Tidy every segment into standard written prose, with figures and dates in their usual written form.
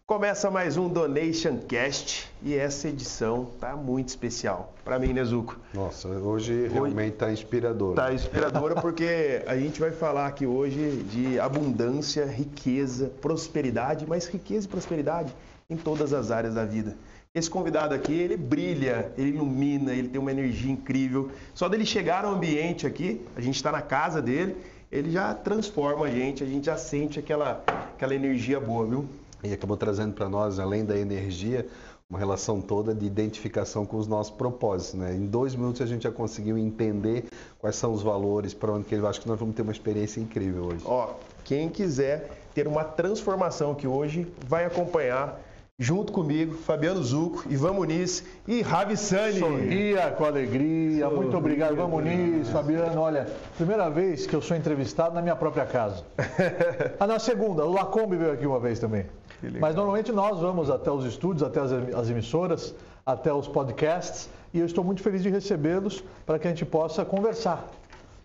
Começa mais um Donation Cast e essa edição tá muito especial para mim, né, Zuco? Nossa, hoje realmente tá inspiradora. Tá inspiradora porque a gente vai falar aqui hoje de abundância, riqueza, prosperidade, mas riqueza e prosperidade em todas as áreas da vida. Esse convidado aqui, ele brilha, ele ilumina, ele tem uma energia incrível. Só dele chegar ao ambiente aqui, a gente está na casa dele, ele já transforma a gente já sente aquela energia boa, viu? E acabou trazendo para nós, além da energia, uma relação toda de identificação com os nossos propósitos, né? Em 2 minutos a gente já conseguiu entender quais são os valores, para onde que ele vai. Acho que nós vamos ter uma experiência incrível hoje. Ó, quem quiser ter uma transformação aqui hoje, vai acompanhar junto comigo, Fabiano Zucco, Ivan Muniz e Ravi Sani. Sorria com alegria, muito obrigado, Ivan Muniz, Fabiano. Olha, primeira vez que eu sou entrevistado na minha própria casa. Na segunda, o Lacombe veio aqui uma vez também. Mas normalmente nós vamos até os estúdios, até as emissoras, até os podcasts, e eu estou muito feliz de recebê-los para que a gente possa conversar.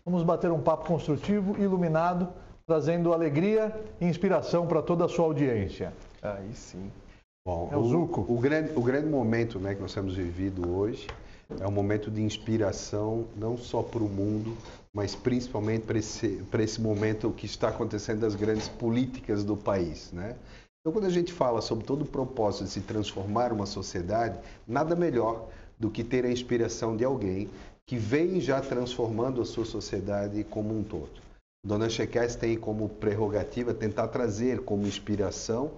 Vamos bater um papo construtivo, iluminado, trazendo alegria e inspiração para toda a sua audiência. Aí sim. Bom, é o Zucco. O grande momento, né, que nós temos vivido hoje é um momento de inspiração, não só para o mundo, mas principalmente para esse momento que está acontecendo das grandes políticas do país, né? Então, quando a gente fala sobre todo o propósito de se transformar uma sociedade, nada melhor do que ter a inspiração de alguém que vem já transformando a sua sociedade como um todo. O Donation Cast tem como prerrogativa tentar trazer como inspiração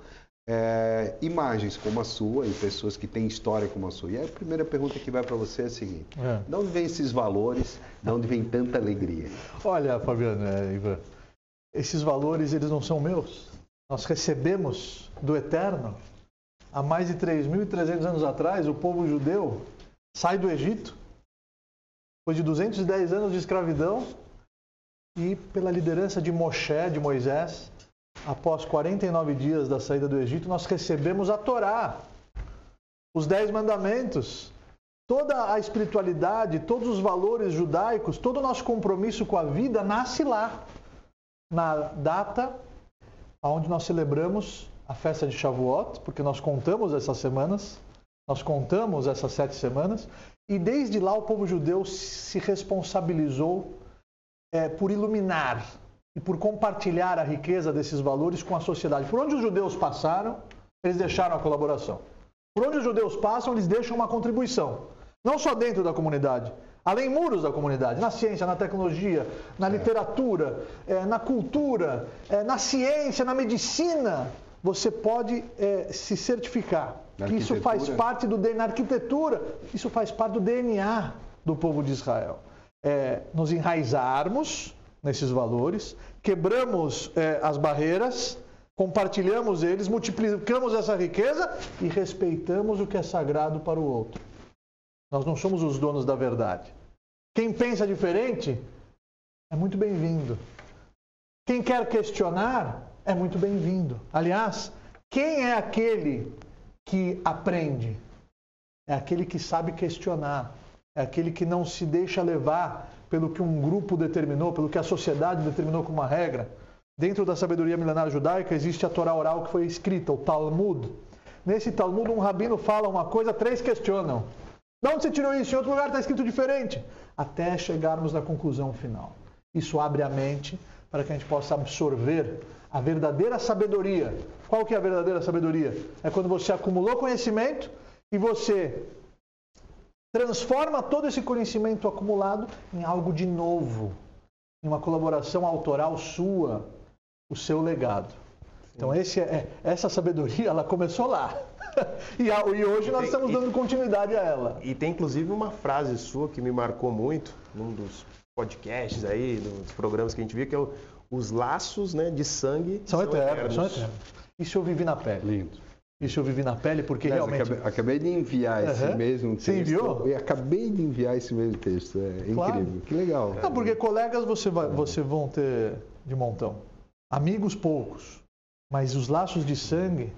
imagens como a sua e pessoas que têm história como a sua. E a primeira pergunta que vai para você é a seguinte: de onde vem esses valores, de onde vem tanta alegria? Olha, Fabiano, Ivan, esses valores eles não são meus. Nós recebemos do Eterno. Há mais de 3.300 anos atrás, o povo judeu sai do Egito, depois de 210 anos de escravidão, e pela liderança de Moisés, após 49 dias da saída do Egito, nós recebemos a Torá, os 10 mandamentos, toda a espiritualidade, todos os valores judaicos, todo o nosso compromisso com a vida nasce lá, na data onde nós celebramos a festa de Shavuot, porque nós contamos essas semanas, nós contamos essas 7 semanas, e desde lá o povo judeu se responsabilizou por iluminar e por compartilhar a riqueza desses valores com a sociedade. Por onde os judeus passaram, eles deixaram a colaboração. Por onde os judeus passam, eles deixam uma contribuição. Não só dentro da comunidade, além muros da comunidade, na ciência, na tecnologia, na literatura, na cultura, na ciência, na medicina. Você pode se certificar que isso faz parte na arquitetura, isso faz parte do DNA do povo de Israel. Nos enraizarmos nesses valores, quebramos as barreiras, compartilhamos eles, multiplicamos essa riqueza e respeitamos o que é sagrado para o outro. Nós não somos os donos da verdade. Quem pensa diferente é muito bem-vindo. Quem quer questionar é muito bem-vindo. Aliás, quem é aquele que aprende? É aquele que sabe questionar. É aquele que não se deixa levar pelo que um grupo determinou, pelo que a sociedade determinou como uma regra. Dentro da sabedoria milenar judaica existe a Torá oral que foi escrita, o Talmud. Nesse Talmud, um rabino fala uma coisa, 3 questionam. De onde você tirou isso? Em outro lugar está escrito diferente. Até chegarmos na conclusão final. Isso abre a mente para que a gente possa absorver a verdadeira sabedoria. Qual que é a verdadeira sabedoria? É quando você acumulou conhecimento e você transforma todo esse conhecimento acumulado em algo de novo, em uma colaboração autoral sua, o seu legado. Então essa sabedoria, ela começou lá. E hoje nós estamos dando continuidade a ela. E tem inclusive uma frase sua que me marcou muito, num dos podcasts aí, nos programas que a gente viu, que é os laços, né, de sangue são eternos. Isso eu vivi na pele. Lindo. Isso eu vivi na pele porque realmente... Acabei de enviar esse mesmo texto. Você enviou? Eu acabei de enviar esse mesmo texto. Claro. Incrível. Que legal. Não, porque colegas você vão ter de montão. Amigos poucos. Mas os laços de sangue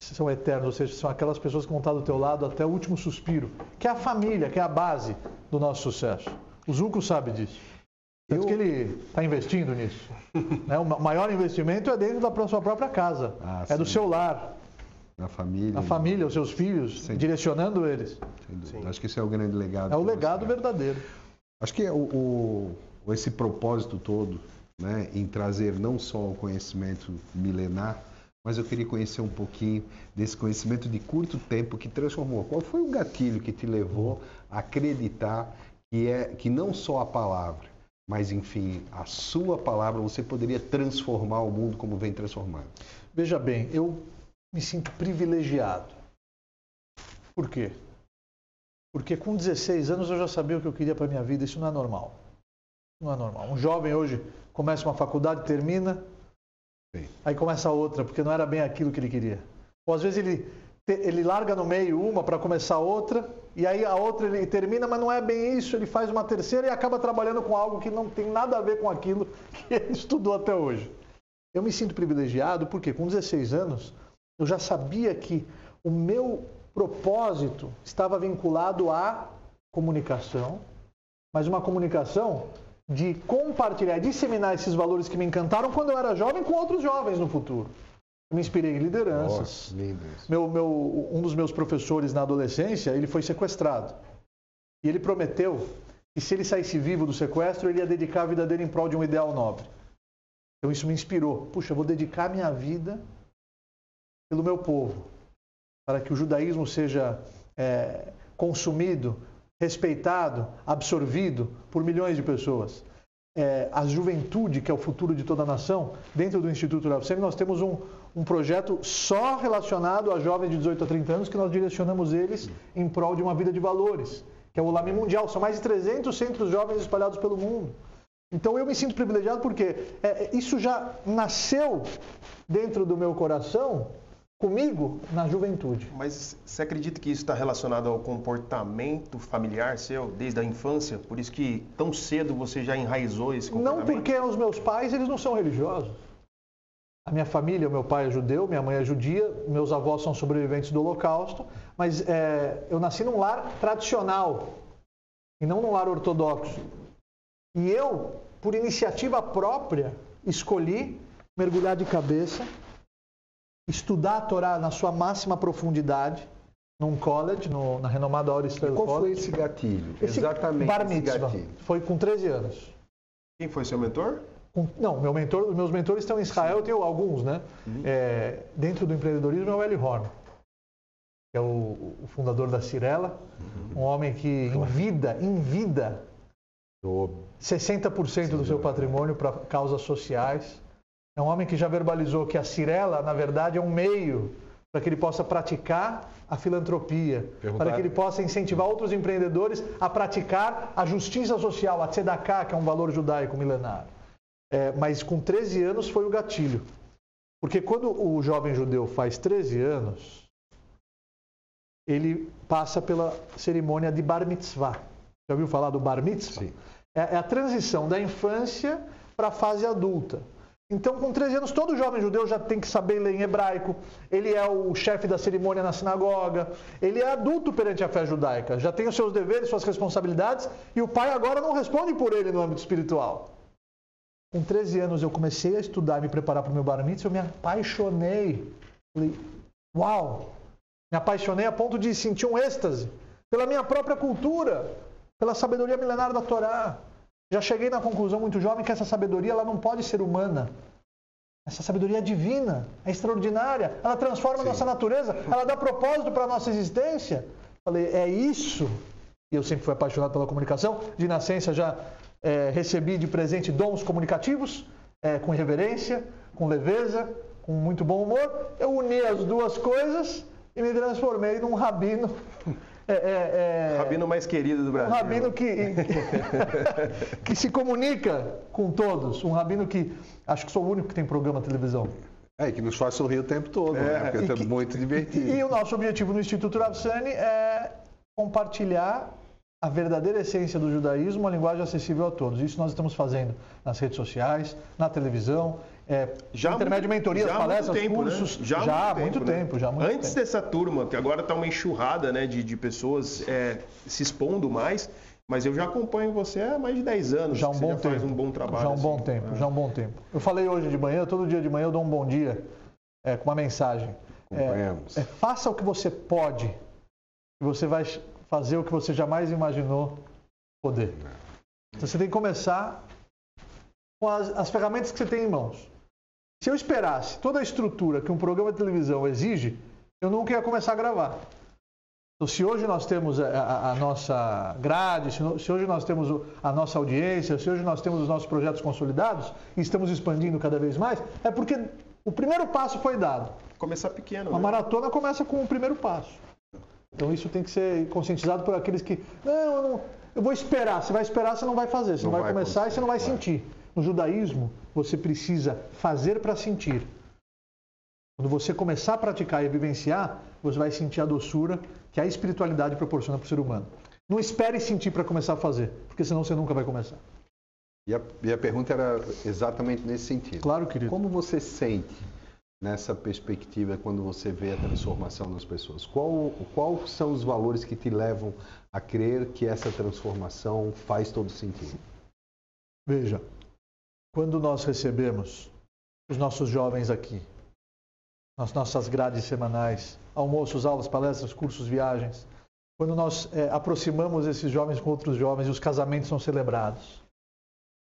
são eternos. Ou seja, são aquelas pessoas que vão estar do teu lado até o último suspiro. Que é a família, que é a base do nosso sucesso. O Zucco sabe disso. Tanto que ele está investindo nisso. Né? O maior investimento é dentro da sua própria casa. É do seu lar. Na família. Na família, os seus filhos, direcionando eles. Acho que esse é o grande legado. É o legado verdadeiro. Acho que esse propósito todo, né, em trazer não só o conhecimento milenar, mas eu queria conhecer um pouquinho desse conhecimento de curto tempo que transformou. Qual foi o gatilho que te levou a acreditar que não só a palavra, mas, enfim, a sua palavra, você poderia transformar o mundo como vem transformando? Veja bem, eu me sinto privilegiado. Por quê? Porque com 16 anos eu já sabia o que eu queria para a minha vida. Isso não é normal. Não é normal. Um jovem hoje começa uma faculdade, termina, aí começa outra, porque não era bem aquilo que ele queria. Ou às vezes ele larga no meio uma para começar outra, e aí a outra ele termina, mas não é bem isso, ele faz uma terceira e acaba trabalhando com algo que não tem nada a ver com aquilo que ele estudou até hoje. Eu me sinto privilegiado porque com 16 anos eu já sabia que o meu propósito estava vinculado à comunicação, mas uma comunicação de compartilhar, disseminar esses valores que me encantaram quando eu era jovem com outros jovens no futuro. Eu me inspirei em lideranças. Um dos meus professores na adolescência, ele foi sequestrado. E ele prometeu que se ele saísse vivo do sequestro, ele ia dedicar a vida dele em prol de um ideal nobre. Então isso me inspirou. Puxa, eu vou dedicar minha vida pelo meu povo, para que o judaísmo seja consumido, respeitado, absorvido por milhões de pessoas. A juventude, que é o futuro de toda a nação, dentro do Instituto Rav Semi, nós temos um projeto só relacionado a jovens de 18 a 30 anos, que nós direcionamos eles em prol de uma vida de valores, que é o Olamim Mundial. São mais de 300 centros jovens espalhados pelo mundo. Então eu me sinto privilegiado porque isso já nasceu dentro do meu coração, comigo, na juventude. Mas você acredita que isso está relacionado ao comportamento familiar seu, desde a infância? Por isso que tão cedo você já enraizou esse comportamento? Não, porque os meus pais, eles não são religiosos. A minha família, o meu pai é judeu, minha mãe é judia, meus avós são sobreviventes do Holocausto, mas eu nasci num lar tradicional e não num lar ortodoxo. E eu, por iniciativa própria, escolhi mergulhar de cabeça, estudar a Torá na sua máxima profundidade, num college, na renomada Or Israel College. Qual foi esse gatilho? Exatamente Bar esse Mitzvah. gatilho. Foi com 13 anos. Quem foi seu mentor? Não, meus mentores estão em Israel, eu tenho alguns, né? Dentro do empreendedorismo é o Eli Horn, que é o fundador da Cirela, um homem que em vida, 60% do seu patrimônio para causas sociais. É um homem que já verbalizou que a Cirela, na verdade, é um meio para que ele possa praticar a filantropia, para que ele possa incentivar outros empreendedores a praticar a justiça social, a tzedakah, que é um valor judaico milenar. Mas com 13 anos foi o gatilho. Porque quando o jovem judeu faz 13 anos, ele passa pela cerimônia de Bar Mitzvah. Já ouviu falar do Bar Mitzvah? Sim. É a transição da infância para a fase adulta. Então, com 13 anos, todo jovem judeu já tem que saber ler em hebraico, ele é o chefe da cerimônia na sinagoga, ele é adulto perante a fé judaica, já tem os seus deveres, suas responsabilidades, e o pai agora não responde por ele no âmbito espiritual. Com 13 anos eu comecei a estudar e me preparar para o meu bar mitzvah, eu me apaixonei. Falei, uau! Me apaixonei a ponto de sentir um êxtase pela minha própria cultura, pela sabedoria milenar da Torá. Já cheguei na conclusão muito jovem que essa sabedoria ela não pode ser humana. Essa sabedoria é divina, é extraordinária, ela transforma a nossa natureza, ela dá propósito para a nossa existência. Falei, é isso. E eu sempre fui apaixonado pela comunicação. De nascença já recebi de presente dons comunicativos, com reverência, com leveza, com muito bom humor. Eu uni as duas coisas e me transformei num rabino. Rabino mais querido do Brasil. Um rabino que se comunica com todos. Um rabino que, acho que sou o único que tem programa na televisão. Que nos faz sorrir o tempo todo, né? Porque é muito divertido. E o nosso objetivo no Instituto Rav Semi é compartilhar a verdadeira essência do judaísmo, uma linguagem acessível a todos. Isso nós estamos fazendo nas redes sociais, na televisão, já intermédio de mentorias, palestras, cursos. Né? Já há muito tempo. Antes dessa turma, que agora está uma enxurrada, né, de pessoas se expondo mais, Mas eu já acompanho você há mais de 10 anos. Já um bom tempo. Faz um bom trabalho. Já um bom tempo, já um bom tempo. Eu falei hoje de manhã, todo dia de manhã eu dou um bom dia com uma mensagem. Faça o que você pode e você vai fazer o que você jamais imaginou poder. Então, você tem que começar com as ferramentas que você tem em mãos. Se eu esperasse toda a estrutura que um programa de televisão exige, eu nunca ia começar a gravar. Então, se hoje nós temos a nossa grade, se hoje nós temos a nossa audiência, se hoje nós temos os nossos projetos consolidados e estamos expandindo cada vez mais, é porque o primeiro passo foi dado. Começar pequeno. A maratona começa com o primeiro passo. Então isso tem que ser conscientizado por aqueles que... Não, eu vou esperar. Você vai esperar, você não vai fazer. Você não vai começar e você não vai sentir. No judaísmo, você precisa fazer para sentir. Quando você começar a praticar e vivenciar, você vai sentir a doçura que a espiritualidade proporciona para o ser humano. Não espere sentir para começar a fazer, porque senão você nunca vai começar. E a pergunta era exatamente nesse sentido. Claro, querido. Como você sente nessa perspectiva quando você vê a transformação das pessoas? Quais são os valores que te levam a crer que essa transformação faz todo sentido? Veja, quando nós recebemos os nossos jovens aqui, nas nossas grades semanais, almoços, aulas, palestras, cursos, viagens, quando nós aproximamos esses jovens com outros jovens e os casamentos são celebrados,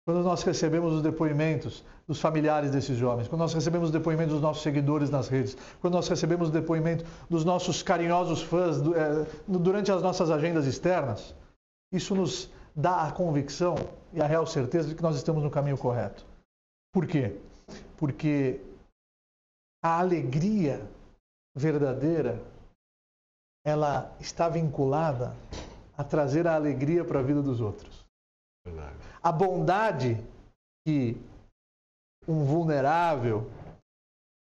quando nós recebemos os depoimentos dos familiares desses jovens, quando nós recebemos os depoimentos dos nossos seguidores nas redes, quando nós recebemos o depoimento dos nossos carinhosos fãs durante as nossas agendas externas, isso nos dá a convicção e a real certeza de que nós estamos no caminho correto. Por quê? Porque a alegria verdadeira, ela está vinculada a trazer a alegria para a vida dos outros. Verdade. A bondade que um vulnerável,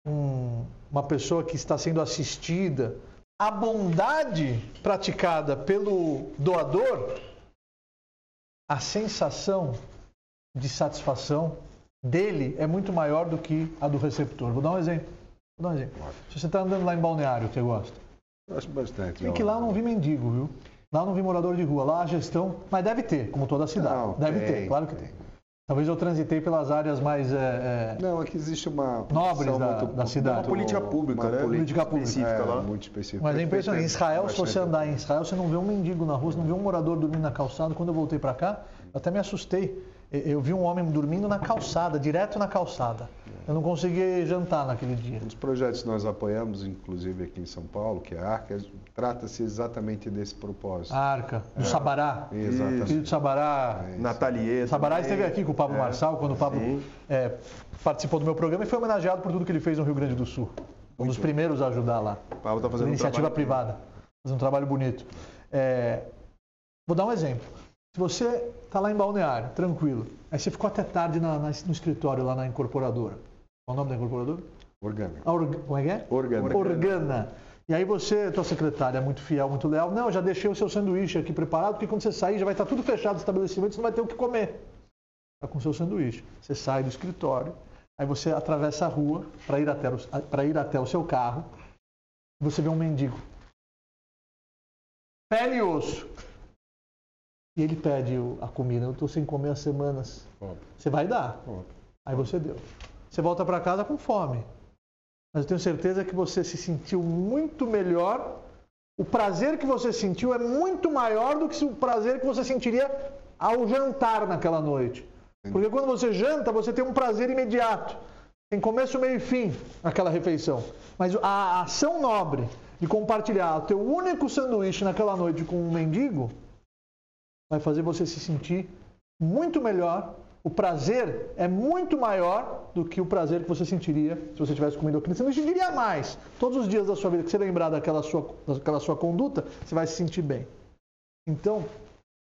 uma pessoa que está sendo assistida, a bondade praticada pelo doador, a sensação de satisfação dele é muito maior do que a do receptor. Vou dar um exemplo. Se você está andando lá em Balneário, você gosta? Gosto bastante. Tem que lá eu não vi mendigo, viu? Lá eu não vi morador de rua. Lá a gestão... Mas deve ter, como toda a cidade. Não, deve ter, claro que tem. Talvez eu transitei pelas áreas mais... Não, aqui existe uma... nobres da cidade. Uma política pública, né? Política pública. Específica lá. Muito específica. Mas é impressionante. Em Israel, se você andar em Israel, você não vê um mendigo na rua, você não vê um morador dormindo na calçada. Quando eu voltei para cá, eu até me assustei. Eu vi um homem dormindo na calçada, direto na calçada. Eu não consegui jantar naquele dia. Um dos projetos que nós apoiamos, inclusive aqui em São Paulo, que é a Arca, trata-se exatamente desse propósito. A Arca, do Sabará. Exatamente. Filho do Sabará. Natalieta. Sabará esteve aqui com o Pablo Marçal, quando o Pablo participou do meu programa e foi homenageado por tudo que ele fez no Rio Grande do Sul. Um dos primeiros a ajudar lá. O Pablo está fazendo iniciativa privada. Fazendo um trabalho bonito. Vou dar um exemplo. Se você está lá em Balneário, tranquilo, aí você ficou até tarde no escritório lá na incorporadora. Qual é o nome da incorporadora? Organa. Como é que é? Organa. Organa. E aí você, tua secretária, é muito fiel, muito leal. Não, já deixei o seu sanduíche aqui preparado, porque quando você sair já vai estar tudo fechado o estabelecimento, você não vai ter o que comer. Está com o seu sanduíche. Você sai do escritório, aí você atravessa a rua para ir até o seu carro, e você vê um mendigo. Pele e osso. E ele pede a comida. Eu estou sem comer há semanas. Você vai dar. Aí você deu. Você volta para casa com fome. Mas eu tenho certeza que você se sentiu muito melhor. O prazer que você sentiu é muito maior do que o prazer que você sentiria ao jantar naquela noite. Porque quando você janta, você tem um prazer imediato. Tem começo, meio e fim naquela refeição. Mas a ação nobre de compartilhar o teu único sanduíche naquela noite com um mendigo vai fazer você se sentir muito melhor. O prazer é muito maior do que o prazer que você sentiria se você tivesse comido aquilo. Você não sentiria mais. Todos os dias da sua vida que você lembrar daquela sua conduta, você vai se sentir bem. Então,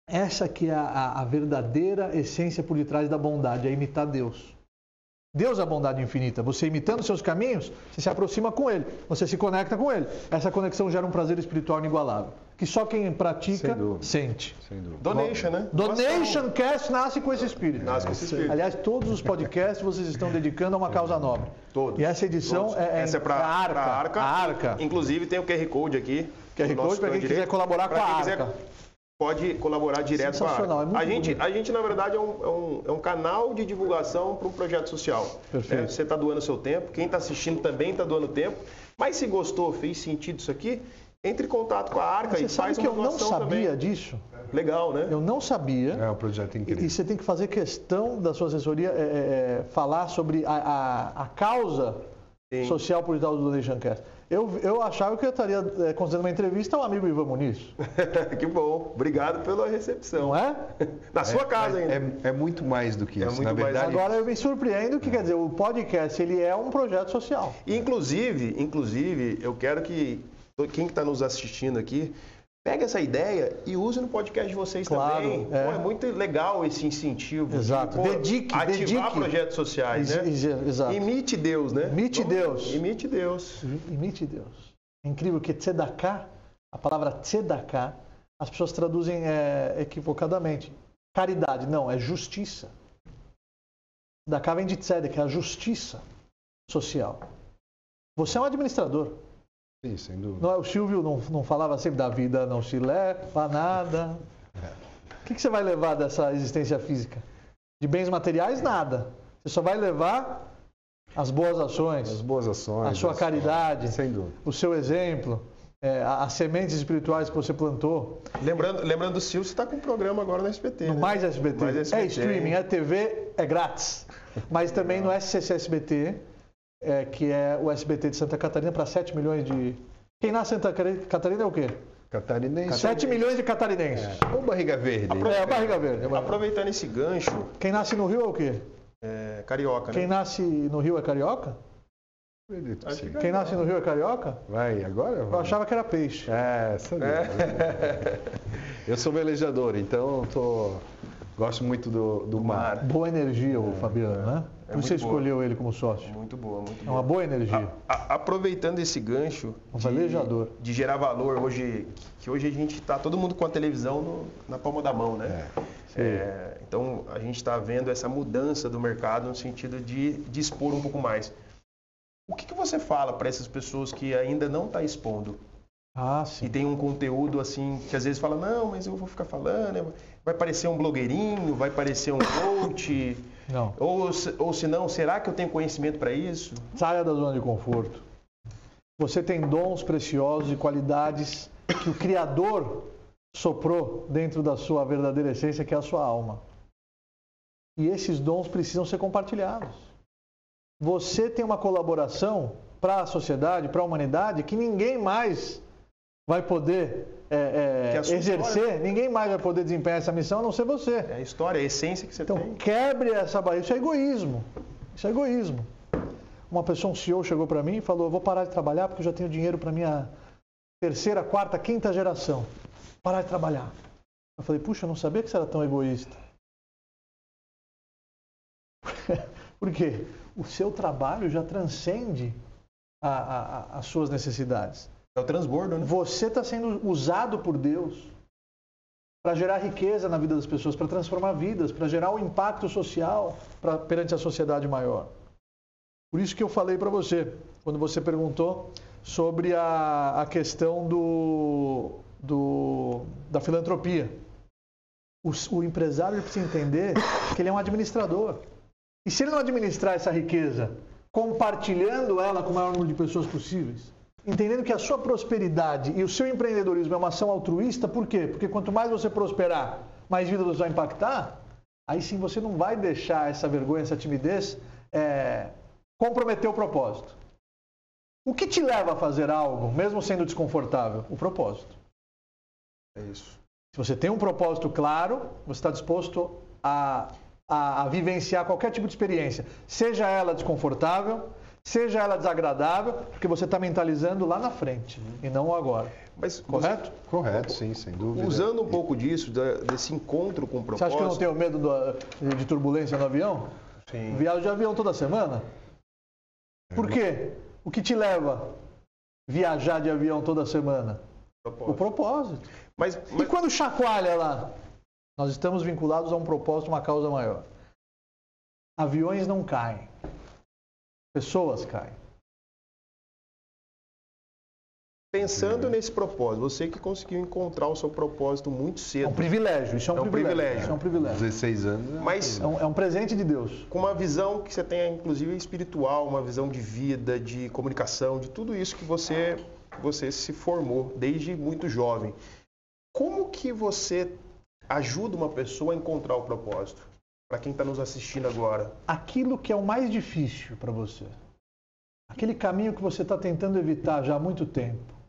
essa que é a verdadeira essência por detrás da bondade, é imitar Deus. Deus é a bondade infinita. Você imitando seus caminhos, você se aproxima com Ele. Você se conecta com Ele. Essa conexão gera um prazer espiritual inigualável. Que só quem pratica sente. Sem dúvida. Donation, né? Donation Cast nasce com esse espírito. Nasce com esse espírito. Aliás, todos os podcasts vocês estão dedicando a uma causa nobre. Todos. E essa edição essa é para a Arca. Inclusive tem o QR Code aqui. QR Code para quem quiser colaborar com a Arca. pode colaborar direto com a Sensacional, ARCA. é muito A gente, na verdade, é um canal de divulgação para um projeto social. Perfeito. Né? Você está doando seu tempo, quem está assistindo também está doando tempo. Mas se gostou, fez sentido isso aqui, entre em contato com a ARCA e faz uma doação também. Você sabe que eu não sabia disso? Legal, né? Eu não sabia. É um projeto incrível. E você tem que fazer questão da sua assessoria falar sobre a causa Sim. social por trás do Donation Cast. Eu achava que eu estaria concedendo uma entrevista ao amigo Ivan Muniz. Que bom. Obrigado pela recepção. Não é? Na sua casa ainda. É muito mais do que isso. muito Na mais. verdade, Agora eu me surpreendo que, quer dizer, o podcast ele é um projeto social. Inclusive, eu quero que quem está nos assistindo aqui pegue essa ideia e use no podcast de vocês também. É. Pô, é muito legal esse incentivo. Exato. Ativar projetos sociais, né? Exato. Imite Deus, né? Imite Deus. Imite Deus. Imite Deus. É incrível que tzedakah, a palavra tzedakah, as pessoas traduzem equivocadamente. Caridade, não, é justiça. Tzedakah vem de tzedek, é a justiça social. Você é um administrador. sim, sem dúvida. Não, o Silvio não falava sempre da vida não se leva nada. O que você vai levar dessa existência física? De bens materiais, nada. Você só vai levar as boas ações, As boas ações. a sua caridade, Sem dúvida. o seu exemplo, as sementes espirituais que você plantou. Lembrando do Silvio, você está com um programa agora no SBT. No né? Mais SBT. Mais SBT. É streaming, é TV, é grátis. Mas também no SCC SBT, que é o SBT de Santa Catarina, para 7 milhões de... Quem nasce em Santa Catarina é o quê? Catarinense. 7 milhões de catarinenses. Ou barriga verde. A barriga verde. Aproveitando esse gancho, Quem nasce no Rio é o quê? carioca, Quem né? nasce no Rio é carioca? Acredito que sim. Quem nasce no Rio é carioca? Vai, agora? Eu achava que era peixe. Sabia. Eu sou velejador, então gosto muito do mar. Boa energia, o Fabiano, né? Por isso você muito boa. escolheu ele como sócio. Muito boa, muito É boa. uma boa energia. Aproveitando esse gancho Um velejador. de gerar valor hoje, que hoje a gente está todo mundo com a televisão na palma da mão, né? Então a gente está vendo essa mudança do mercado no sentido de expor um pouco mais. O que você fala para essas pessoas que ainda não estão expondo Ah, e sim. tem um conteúdo assim que às vezes fala, não, mas eu vou ficar falando, vai parecer um blogueirinho, vai parecer um coach, Não. ou se não, será que eu tenho conhecimento para isso? Saia da zona de conforto. Você tem dons preciosos e qualidades que o Criador soprou dentro da sua verdadeira essência, que é a sua alma. E esses dons precisam ser compartilhados. Você tem uma colaboração para a sociedade, para a humanidade, que ninguém mais vai poder Que é a sua exercer, história. ninguém mais vai poder desempenhar essa missão a não ser você. É a história, a essência que você Então, tem. quebre essa barreira. Isso é egoísmo. Isso é egoísmo. Uma pessoa, um CEO, chegou para mim e falou, eu vou parar de trabalhar porque eu já tenho dinheiro para minha terceira, quarta, quinta geração. Parar de trabalhar. Eu falei, puxa, eu não sabia que você era tão egoísta. Por quê? O seu trabalho já transcende as suas necessidades. É o transbordo, né? Você está sendo usado por Deus para gerar riqueza na vida das pessoas, para transformar vidas, para gerar um impacto social perante a sociedade maior. Por isso que eu falei para você, quando você perguntou sobre a questão da filantropia. O empresário precisa entender que ele é um administrador. E se ele não administrar essa riqueza, compartilhando ela com o maior número de pessoas possíveis, entendendo que a sua prosperidade e o seu empreendedorismo é uma ação altruísta, por quê? Porque quanto mais você prosperar, mais vidas você vai impactar, aí sim você não vai deixar essa vergonha, essa timidez comprometer o propósito. O que te leva a fazer algo, mesmo sendo desconfortável? O propósito. É isso. Se você tem um propósito claro, você está disposto a vivenciar qualquer tipo de experiência, seja ela desconfortável, seja ela desagradável, porque você está mentalizando lá na frente e não agora. Mas Correto? Correto, sim, sem dúvida. Usando um pouco disso, desse encontro com o propósito... Você acha que eu não tenho medo de turbulência no avião? Sim. Viajo de avião toda semana? Por quê? O que te leva a viajar de avião toda semana? O propósito. Mas E quando chacoalha lá? Nós estamos vinculados a um propósito, uma causa maior. Aviões não caem. Pessoas caem. Pensando nesse propósito, você que conseguiu encontrar o seu propósito muito cedo. É um privilégio, isso é um privilégio. Isso é um privilégio. 16 anos. Mas É um presente de Deus. com uma visão que você tenha, inclusive, espiritual, uma visão de vida, de comunicação, de tudo isso que você se formou desde muito jovem. Como que você ajuda uma pessoa a encontrar o propósito? Para quem está nos assistindo agora. Aquilo que é o mais difícil para você. Aquele caminho que você está tentando evitar já há muito tempo.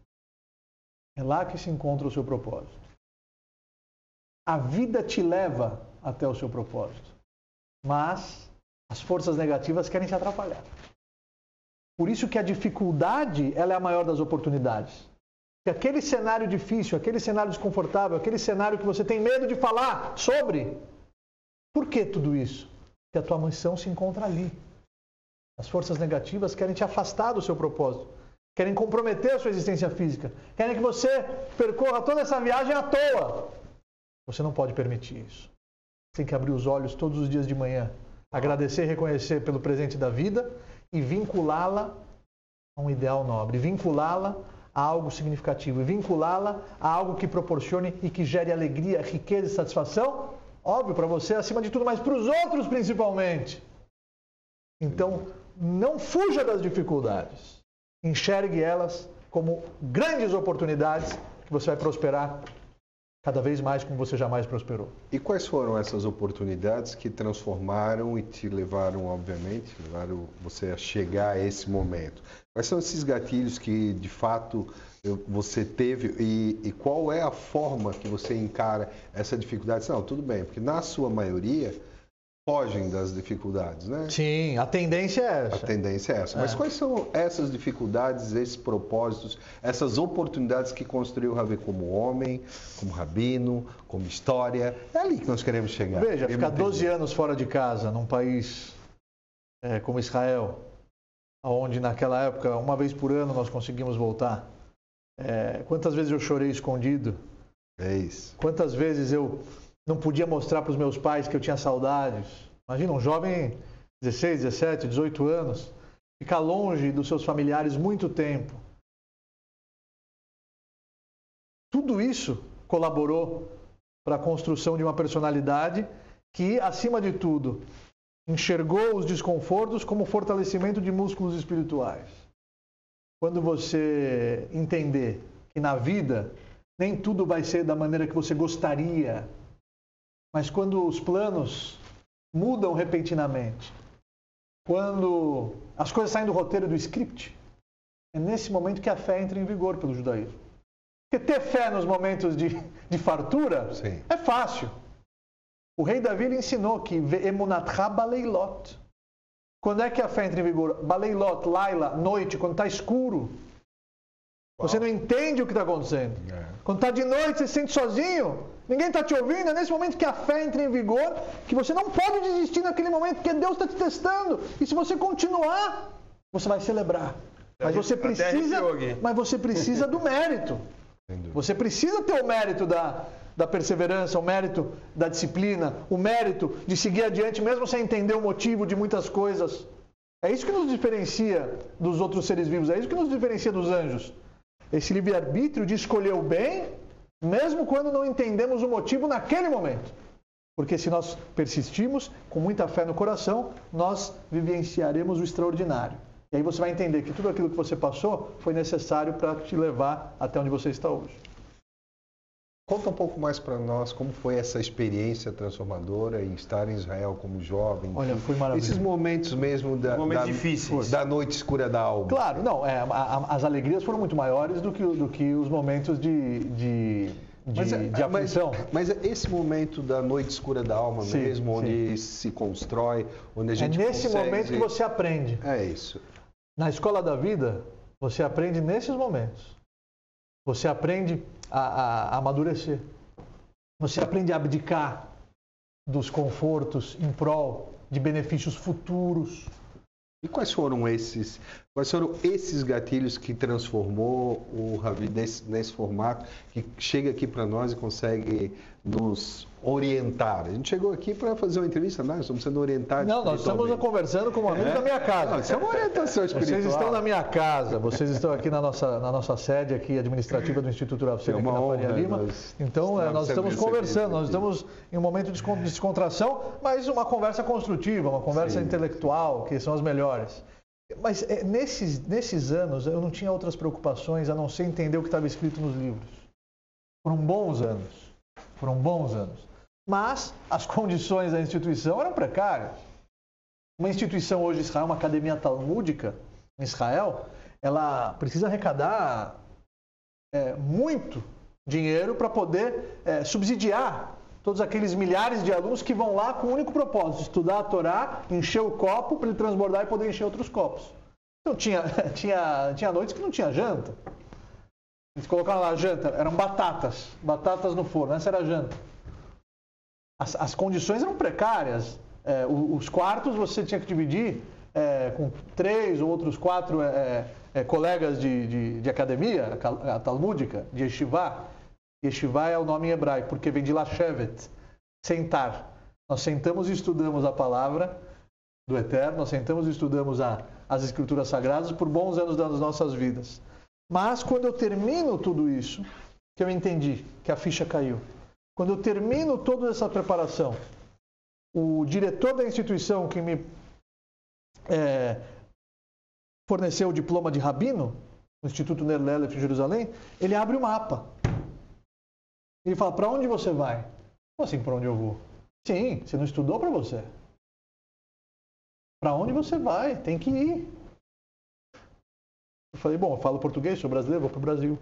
É lá que se encontra o seu propósito. A vida te leva até o seu propósito. Mas as forças negativas querem te atrapalhar. Por isso que a dificuldade ela é a maior das oportunidades. Porque aquele cenário difícil, aquele cenário desconfortável, aquele cenário que você tem medo de falar sobre. Por que tudo isso? Porque a tua missão se encontra ali. As forças negativas querem te afastar do seu propósito. Querem comprometer a sua existência física. Querem que você percorra toda essa viagem à toa. Você não pode permitir isso. Você tem que abrir os olhos todos os dias de manhã. Agradecer e reconhecer pelo presente da vida e vinculá-la a um ideal nobre. Vinculá-la a algo significativo. E vinculá-la a algo que proporcione e que gere alegria, riqueza e satisfação. Óbvio, para você acima de tudo, mas para os outros principalmente. Então, não fuja das dificuldades. Enxergue elas como grandes oportunidades que você vai prosperar cada vez mais como você jamais prosperou. E quais foram essas oportunidades que transformaram e te levaram, obviamente, levaram você a chegar a esse momento? Quais são esses gatilhos que, de fato, você teve e qual é a forma que você encara essa dificuldade? Não, tudo bem, porque na sua maioria fogem das dificuldades, né? Sim, a tendência é essa. A tendência é essa. Mas quais são essas dificuldades, esses propósitos, essas oportunidades que construiu o Ravê como homem, como rabino, como história? É ali que nós queremos chegar. Veja, ficar 12 anos fora de casa, num país como Israel, onde naquela época, uma vez por ano, nós conseguimos voltar. Quantas vezes eu chorei escondido? É isso. Quantas vezes eu não podia mostrar para os meus pais que eu tinha saudades. Imagina um jovem, 16, 17, 18 anos, ficar longe dos seus familiares muito tempo. Tudo isso colaborou para a construção de uma personalidade que, acima de tudo, enxergou os desconfortos como fortalecimento de músculos espirituais. Quando você entender que na vida nem tudo vai ser da maneira que você gostaria, mas quando os planos mudam repentinamente, quando as coisas saem do roteiro do script, é nesse momento que a fé entra em vigor pelo judaísmo. Porque ter fé nos momentos de fartura é fácil. O rei Davi ensinou que emunatcha baleilot. Quando é que a fé entra em vigor? Baleilot, laila, noite, quando está escuro. Você não entende o que está acontecendo. Quando está de noite, você se sente sozinho. Ninguém está te ouvindo. É nesse momento que a fé entra em vigor, que você não pode desistir naquele momento, porque Deus está te testando. E se você continuar, você vai celebrar. Mas você precisa do mérito. Você precisa ter o mérito da perseverança, o mérito da disciplina, o mérito de seguir adiante, mesmo sem entender o motivo de muitas coisas. É isso que nos diferencia dos outros seres vivos. É isso que nos diferencia dos anjos. Esse livre-arbítrio de escolher o bem, mesmo quando não entendemos o motivo naquele momento. Porque se nós persistirmos com muita fé no coração, nós vivenciaremos o extraordinário. E aí você vai entender que tudo aquilo que você passou foi necessário para te levar até onde você está hoje. Conta um pouco mais para nós como foi essa experiência transformadora em estar em Israel como jovem. Olha, foi maravilhoso. Esses momentos mesmo difíceis. Da noite escura da alma. Claro, não, as alegrias foram muito maiores do que os momentos de aflição. Mas esse momento da noite escura da alma mesmo, onde se constrói, onde a gente nesse momento que você aprende. É isso. Na escola da vida, você aprende nesses momentos. Você aprende a amadurecer. Você aprende a abdicar dos confortos em prol de benefícios futuros. E quais foram esses Quais foram esses gatilhos que transformou o Ravi nesse formato, que chega aqui para nós e consegue nos orientar? A gente chegou aqui para fazer uma entrevista, não, estamos sendo orientados. Não, nós estamos conversando como amigos da minha casa. Não, isso é uma orientação espiritual. Vocês estão na minha casa, vocês estão aqui na nossa sede aqui administrativa do Instituto Ravsem, aqui na Faria Lima. Então, nós estamos conversando, nós estamos em um momento de descontração, mas uma conversa construtiva, uma conversa intelectual, que são as melhores. Mas nesses anos eu não tinha outras preocupações a não ser entender o que estava escrito nos livros. Foram bons anos. Mas as condições da instituição eram precárias. Uma instituição hoje em Israel, uma academia talmúdica em Israel, ela precisa arrecadar muito dinheiro para poder subsidiar todos aqueles milhares de alunos que vão lá com o único propósito, estudar a Torá, encher o copo para ele transbordar e poder encher outros copos. Então tinha noites que não tinha janta. Eles colocaram lá a janta, eram batatas no forno, essa era a janta. As condições eram precárias. Os quartos você tinha que dividir com 3 ou outros 4 colegas de academia, a talmúdica, de yeshivá. Yeshivá é o nome em hebraico, porque vem de lashevet, sentar. Nós sentamos e estudamos a palavra do Eterno, nós sentamos e estudamos as Escrituras Sagradas por bons anos das nossas vidas. Mas quando eu termino tudo isso, que eu entendi que a ficha caiu, quando eu termino toda essa preparação, o diretor da instituição que me forneceu o diploma de rabino, no Instituto Ner Lelef em Jerusalém, ele abre o mapa. Ele fala, para onde você vai? Como assim, para onde eu vou? Sim, você não estudou para você. Para onde você vai? Tem que ir. Eu falei, bom, eu falo português, sou brasileiro, vou para o Brasil.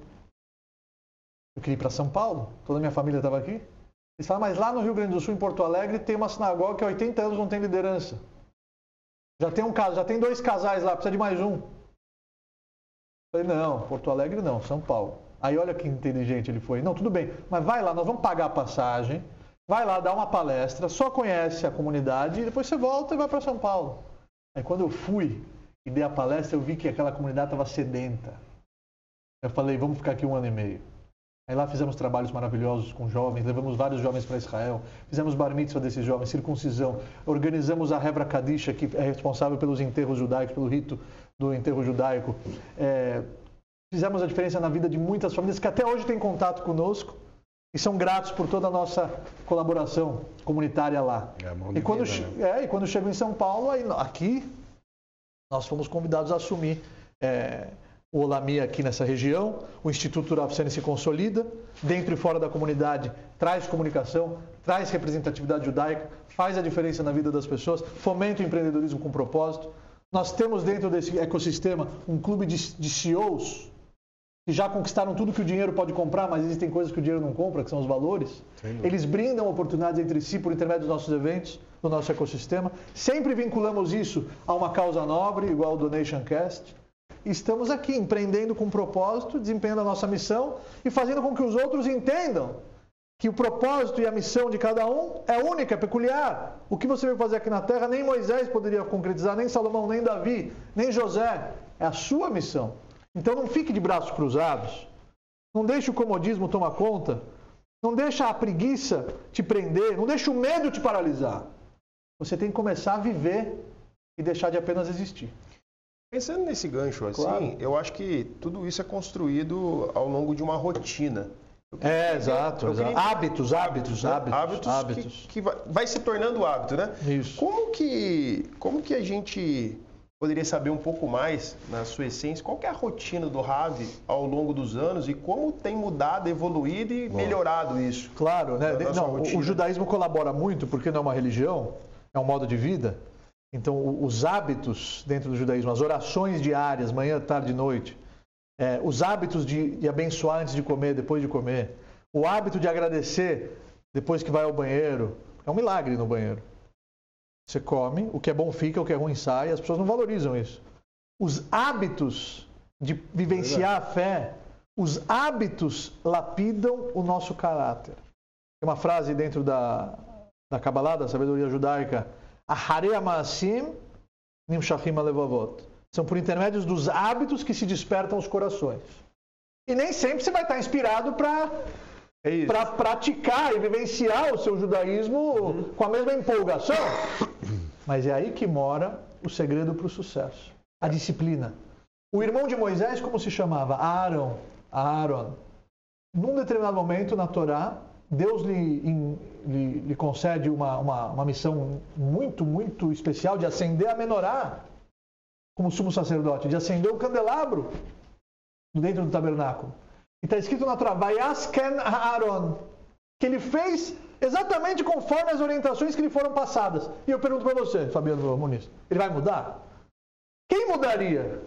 Eu queria ir para São Paulo, toda a minha família estava aqui. Eles falaram, mas lá no Rio Grande do Sul, em Porto Alegre, tem uma sinagoga que há 80 anos não tem liderança. Já tem 2 casais lá, precisa de mais um. Eu falei, não, Porto Alegre não, São Paulo. Aí olha que inteligente ele foi. Não, tudo bem, mas vai lá, nós vamos pagar a passagem, vai lá dar uma palestra, só conhece a comunidade e depois você volta e vai para São Paulo. Aí quando eu fui e dei a palestra, eu vi que aquela comunidade estava sedenta. Eu falei, vamos ficar aqui 1 ano e meio. Aí lá fizemos trabalhos maravilhosos com jovens, levamos vários jovens para Israel, fizemos bar mitzvah desses jovens, circuncisão, organizamos a Hevra Kadisha, que é responsável pelos enterros judaicos, pelo rito do enterro judaico. Fizemos a diferença na vida de muitas famílias que até hoje têm contato conosco e são gratos por toda a nossa colaboração comunitária lá. E quando chego em São Paulo, aqui nós fomos convidados a assumir o Olami aqui nessa região. O Instituto Ravsem se consolida, dentro e fora da comunidade, traz comunicação, traz representatividade judaica, faz a diferença na vida das pessoas, fomenta o empreendedorismo com propósito. Nós temos dentro desse ecossistema um clube de CEOs que já conquistaram tudo que o dinheiro pode comprar, mas existem coisas que o dinheiro não compra, que são os valores. Eles brindam oportunidades entre si por intermédio dos nossos eventos, do nosso ecossistema. Sempre vinculamos isso a uma causa nobre, igual o Donation Cast. E estamos aqui empreendendo com propósito, desempenhando a nossa missão e fazendo com que os outros entendam que o propósito e a missão de cada um é única, é peculiar. O que você veio fazer aqui na Terra, nem Moisés poderia concretizar, nem Salomão, nem Davi, nem José. É a sua missão. Então não fique de braços cruzados. Não deixe o comodismo tomar conta. Não deixe a preguiça te prender. Não deixe o medo te paralisar. Você tem que começar a viver e deixar de apenas existir. Pensando nesse gancho assim, Claro. eu acho que tudo isso é construído ao longo de uma rotina. Exato. Hábitos. Hábitos que vai se tornando hábito, né? Isso. Como que a gente poderia saber um pouco mais, na sua essência, qual que é a rotina do Ravi ao longo dos anos e como tem mudado, evoluído e melhorado isso? Claro, né? Na nossa Não, rotina. o judaísmo colabora muito porque não é uma religião, é um modo de vida. Então, os hábitos dentro do judaísmo, as orações diárias, manhã, tarde e noite, os hábitos de abençoar antes de comer, depois de comer, o hábito de agradecer depois que vai ao banheiro, é um milagre no banheiro. Você come, o que é bom fica, o que é ruim sai, as pessoas não valorizam isso. Os hábitos de vivenciar a fé, os hábitos lapidam o nosso caráter. Tem uma frase dentro da Kabbalah, da sabedoria judaica, Aharei Ma'asim Nimshachim Alevavot. São por intermédio dos hábitos que se despertam os corações. E nem sempre você vai estar inspirado para praticar e vivenciar o seu judaísmo com a mesma empolgação. Mas é aí que mora o segredo para o sucesso. A disciplina. O irmão de Moisés, como se chamava? Aaron. Num determinado momento na Torá, Deus lhe concede uma missão muito, muito especial de acender a menorá, como sumo sacerdote, de acender o candelabro dentro do tabernáculo. E está escrito na Torá, Vayasken Aaron, que ele fez exatamente conforme as orientações que lhe foram passadas. E eu pergunto para você, Fabiano Muniz, ele vai mudar? Quem mudaria?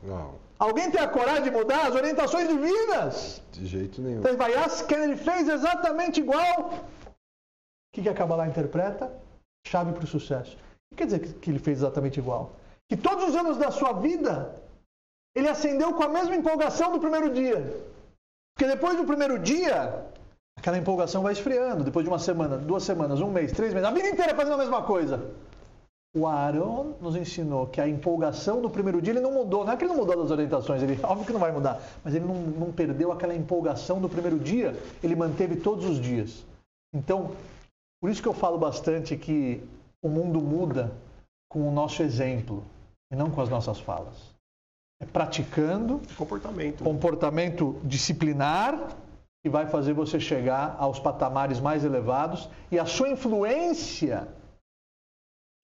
Não. Alguém tem a coragem de mudar as orientações divinas? De jeito nenhum. Então, Vayasken, ele fez exatamente igual. O que a Kabbalah interpreta? Chave para o sucesso. O que quer dizer que ele fez exatamente igual? Que todos os anos da sua vida, ele acendeu com a mesma empolgação do primeiro dia. Porque depois do primeiro dia, aquela empolgação vai esfriando. Depois de uma semana, 2 semanas, 1 mês, 3 meses, a vida inteira fazendo a mesma coisa. O Aaron nos ensinou que a empolgação do primeiro dia ele não mudou. Não é que ele não mudou das orientações, ele óbvio que não vai mudar, mas ele não perdeu aquela empolgação do primeiro dia, ele manteve todos os dias. Então, por isso que eu falo bastante que o mundo muda com o nosso exemplo e não com as nossas falas. É praticando comportamento disciplinar que vai fazer você chegar aos patamares mais elevados e a sua influência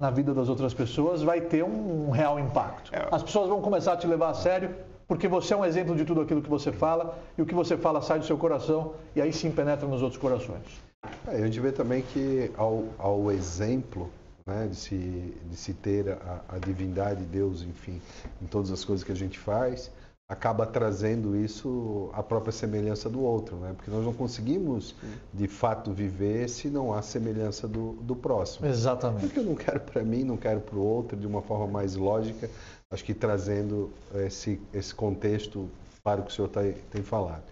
na vida das outras pessoas vai ter um real impacto. As pessoas vão começar a te levar a sério porque você é um exemplo de tudo aquilo que você fala e o que você fala sai do seu coração e aí sim penetra nos outros corações. A gente vê também que ao exemplo, né, de se ter a divindade de Deus, enfim, em todas as coisas que a gente faz, acaba trazendo isso à própria semelhança do outro, né? Porque nós não conseguimos, de fato, viver se não há semelhança do próximo. Exatamente. Porque eu não quero para mim, não quero para o outro, de uma forma mais lógica, acho que trazendo esse contexto para o que o senhor tem falado.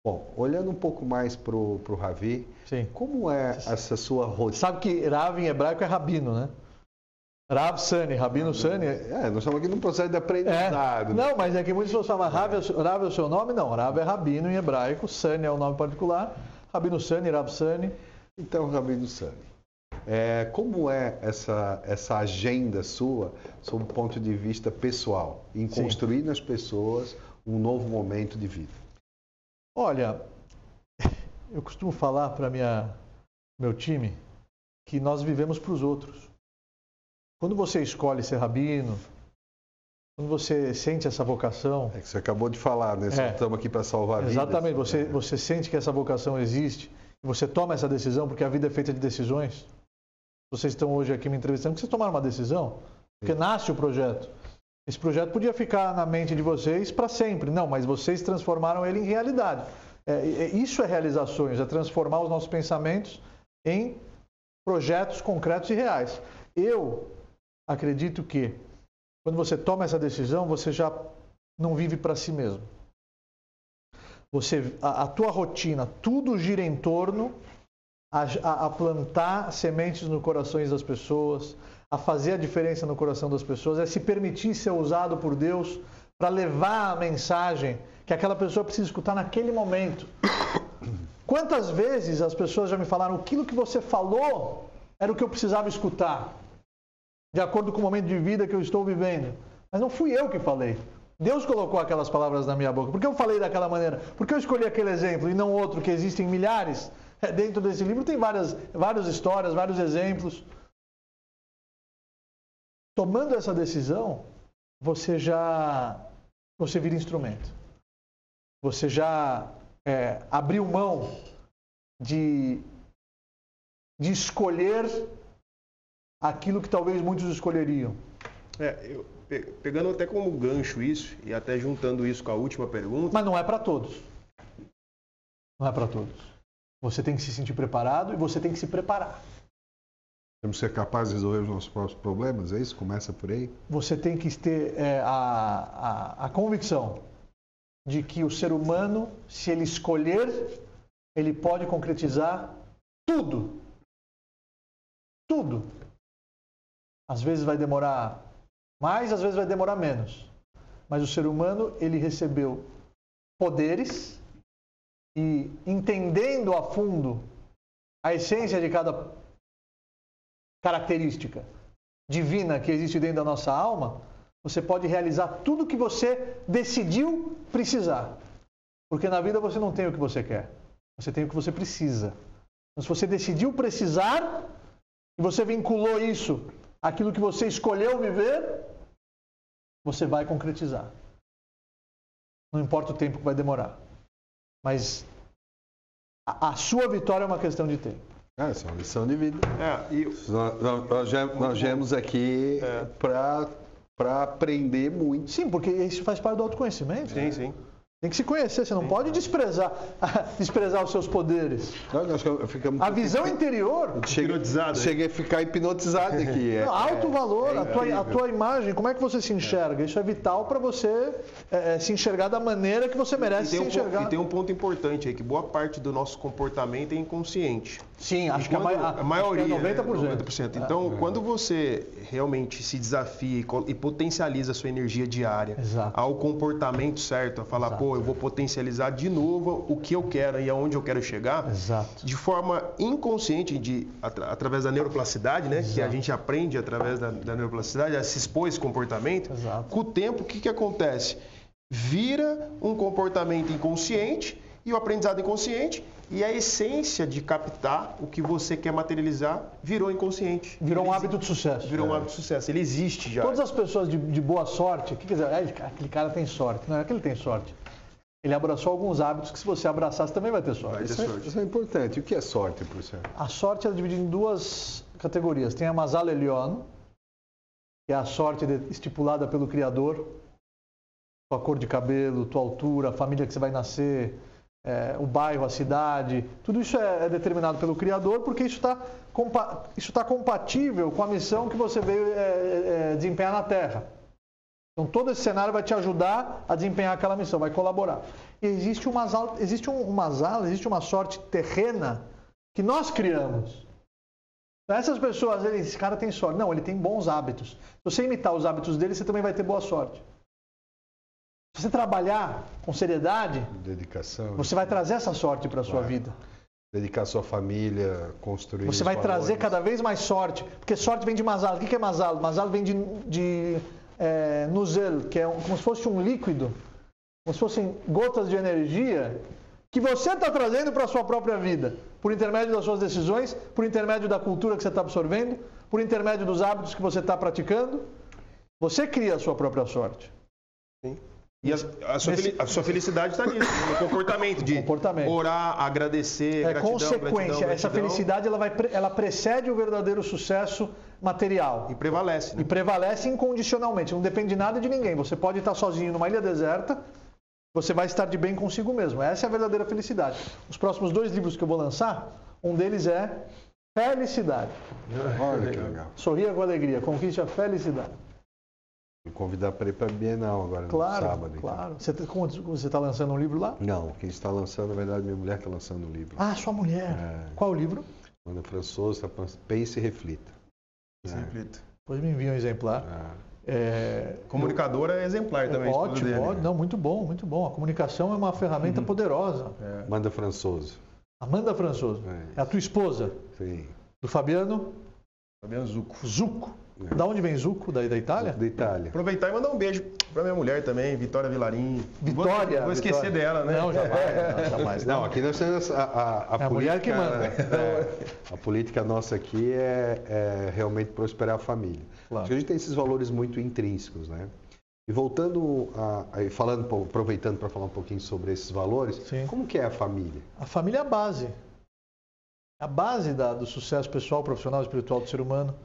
Bom, olhando um pouco mais para o Ravi, sim. Como é essa sua rotina? Sabe que Rav em hebraico é rabino, né? Rav Sani, Rabino Sani. Nós estamos aqui num processo de aprendizado. Não, mas é que muitas pessoas falam, Rav é o seu nome? Não, Rav é rabino em hebraico, Sani é o nome particular, Rabino Sani, Rav Sani. Então, Rabino Sani, como é essa agenda sua, sob o ponto de vista pessoal, em construir nas pessoas um novo momento de vida? Olha, eu costumo falar para meu time que nós vivemos para os outros. Quando você escolhe ser rabino, quando você sente essa vocação... É que você acabou de falar, né? Só estamos aqui para salvar vidas. Exatamente. Você sente que essa vocação existe, você toma essa decisão, porque a vida é feita de decisões. Vocês estão hoje aqui me entrevistando, porque vocês tomaram uma decisão, porque nasce o projeto. Esse projeto podia ficar na mente de vocês para sempre. Não, mas vocês transformaram ele em realidade. Isso é realizar sonhos, é transformar os nossos pensamentos em projetos concretos e reais. Eu acredito que quando você toma essa decisão, você já não vive para si mesmo. A tua rotina, tudo gira em torno a plantar sementes no corações das pessoas, a fazer a diferença no coração das pessoas, é se permitir ser usado por Deus para levar a mensagem que aquela pessoa precisa escutar naquele momento. Quantas vezes as pessoas já me falaram, aquilo que você falou era o que eu precisava escutar, de acordo com o momento de vida que eu estou vivendo. Mas não fui eu que falei. Deus colocou aquelas palavras na minha boca. Por que eu falei daquela maneira? Por que eu escolhi aquele exemplo e não outro, que existem milhares? Dentro desse livro tem várias histórias, vários exemplos. Tomando essa decisão, você vira instrumento. Você já abriu mão de escolher aquilo que talvez muitos escolheriam. Pegando até como gancho isso, e até juntando isso com a última pergunta... Mas não é para todos. Não é para todos. Você tem que se sentir preparado e você tem que se preparar. Temos que ser capazes de resolver os nossos próprios problemas, é isso? Começa por aí? Você tem que ter a convicção de que o ser humano, se ele escolher, ele pode concretizar tudo. Tudo. Às vezes vai demorar mais, às vezes vai demorar menos. mas o ser humano ele recebeu poderes e, entendendo a fundo a essência de cada característica divina que existe dentro da nossa alma, você pode realizar tudo o que você decidiu precisar. Porque na vida você não tem o que você quer, você tem o que você precisa. Então, se você decidiu precisar e você vinculou isso àquilo que você escolheu viver, você vai concretizar. Não importa o tempo que vai demorar. Mas a sua vitória é uma questão de tempo. Essa é uma lição de vida. E Nós viemos aqui para aprender muito. Sim, porque isso faz parte do autoconhecimento. sim, sim. Tem que se conhecer, você não pode desprezar os seus poderes. A visão interior... Cheguei a ficar hipnotizado aqui. Alto valor, a tua imagem, como é que você se enxerga? Isso é vital para você se enxergar da maneira que você merece se enxergar. E tem um ponto importante aí, que boa parte do nosso comportamento é inconsciente. Sim, acho que a maioria, acho que é 90%. 90%. Então, quando você realmente se desafia e potencializa a sua energia diária ao comportamento certo, a falar, eu vou potencializar de novo o que eu quero e aonde eu quero chegar, de forma inconsciente, através da neuroplasticidade, né? Que a gente aprende através da neuroplasticidade, a se expor a esse comportamento. Com o tempo, o que acontece? Vira um comportamento inconsciente e o aprendizado inconsciente, e a essência de captar o que você quer materializar virou inconsciente. Virou um hábito de sucesso. Virou um hábito de sucesso. Ele existe já. Todas as pessoas de boa sorte, quer dizer, aquele cara tem sorte. Não é que ele tem sorte. Ele abraçou alguns hábitos que, se você abraçar, você também vai ter sorte. Isso é importante. O que é sorte, professor? A sorte é dividida em duas categorias. Tem a Mazal Elyon, que é a sorte estipulada pelo Criador. Tua cor de cabelo, tua altura, a família que você vai nascer, o bairro, a cidade. Tudo isso é determinado pelo Criador, porque isso está compatível com a missão que você veio desempenhar na Terra. Então, todo esse cenário vai te ajudar a desempenhar aquela missão, vai colaborar. E existe uma sorte terrena que nós criamos. Então, essas pessoas, esse cara tem sorte. Não, ele tem bons hábitos. Se você imitar os hábitos dele, você também vai ter boa sorte. Se você trabalhar com seriedade, dedicação, você vai trazer essa sorte para a sua vida. Dedicar a sua família, construir. Você vai trazer cada vez mais sorte, porque sorte vem de Mazal. O que é Mazal? Mazal vem de Nuzel, que é como se fosse um líquido, como se fossem gotas de energia que você está trazendo para a sua própria vida, por intermédio das suas decisões, por intermédio da cultura que você está absorvendo, por intermédio dos hábitos que você está praticando. Você cria a sua própria sorte. Sim. E a sua felicidade está nisso, no comportamento de orar, agradecer, gratidão, consequência. gratidão. Essa felicidade ela precede o verdadeiro sucesso material. E prevalece. Né? E prevalece incondicionalmente, não depende de nada de ninguém. Você pode estar sozinho numa ilha deserta, você vai estar de bem consigo mesmo. Essa é a verdadeira felicidade. Os próximos 2 livros que eu vou lançar, um deles é Felicidade. Olha que legal. Sorria com alegria, conquiste a felicidade. Vou convidar para ir para a Bienal agora, no sábado. Claro. Você está lançando um livro lá? Não, quem está lançando, na verdade, minha mulher está lançando um livro. Ah, sua mulher. Qual o livro? Amanda Françoso, Pense e Reflita. Depois me envia um exemplar. Comunicadora é exemplar também. Ótimo. Não, muito bom, muito bom. A comunicação é uma ferramenta poderosa. Amanda Françoso. Amanda Françoso. É a tua esposa? Sim. Do Fabiano? Fabiano Zucco. Zucco. Da onde vem Zucco? Da Itália? Da Itália. Aproveitar e mandar um beijo para minha mulher também, Vitória Vilarim. Vitória? Vou esquecer dela, né? Não, jamais. Não, aqui nós temos a política, mulher que manda. A política nossa aqui é realmente prosperar a família. Claro. Porque a gente tem esses valores muito intrínsecos, né? E voltando aproveitando para falar um pouquinho sobre esses valores, como que é a família? A família é a base. A base do sucesso pessoal, profissional e espiritual do ser humano.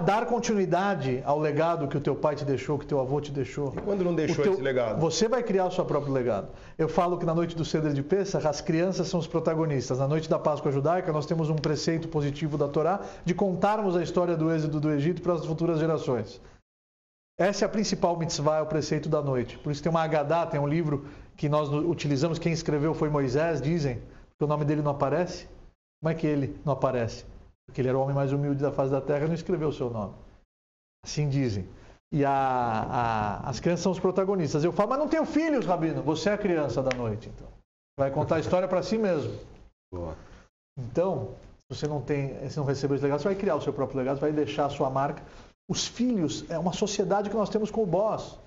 Dar continuidade ao legado que o teu pai te deixou, que o teu avô te deixou. E quando não deixou esse legado? Você vai criar o seu próprio legado. Eu falo que na noite do Seder de Pessach, as crianças são os protagonistas. Na noite da Páscoa judaica, nós temos um preceito positivo da Torá de contarmos a história do êxodo do Egito para as futuras gerações. Essa é a principal mitzvah, é o preceito da noite. Por isso tem uma Haggadah, tem um livro que nós utilizamos, quem escreveu foi Moisés, dizem, porque o nome dele não aparece. Como é que ele não aparece? Porque ele era o homem mais humilde da face da terra e não escreveu o seu nome. Assim dizem. E as crianças são os protagonistas. Eu falo, mas não tenho filhos, Rabino. Você é a criança da noite, então. Vai contar a história para si mesmo. Boa. Então, se você não recebeu esse legado, você vai criar o seu próprio legado, vai deixar a sua marca. Os filhos é uma sociedade que nós temos com o boss.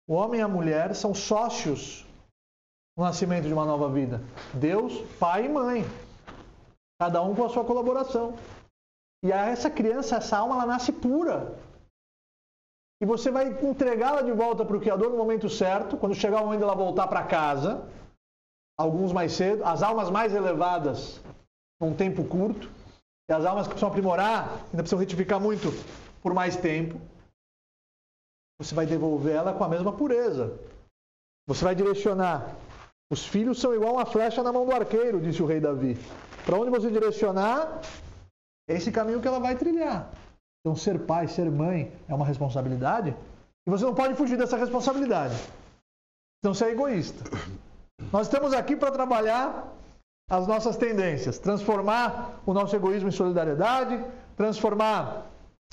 O homem e a mulher são sócios no nascimento de uma nova vida. Deus, pai e mãe. Cada um com a sua colaboração. E essa criança, essa alma, ela nasce pura. E você vai entregá-la de volta para o Criador no momento certo, quando chegar o momento dela voltar para casa, alguns mais cedo, as almas mais elevadas num tempo curto, e as almas que precisam aprimorar, ainda precisam retificar muito por mais tempo, você vai devolver ela com a mesma pureza. Você vai direcionar. Os filhos são igual uma flecha na mão do arqueiro, disse o rei Davi. Para onde você direcionar, é esse caminho que ela vai trilhar. Então, ser pai, ser mãe é uma responsabilidade e você não pode fugir dessa responsabilidade. Então, você é egoísta. Nós estamos aqui para trabalhar as nossas tendências, transformar o nosso egoísmo em solidariedade, transformar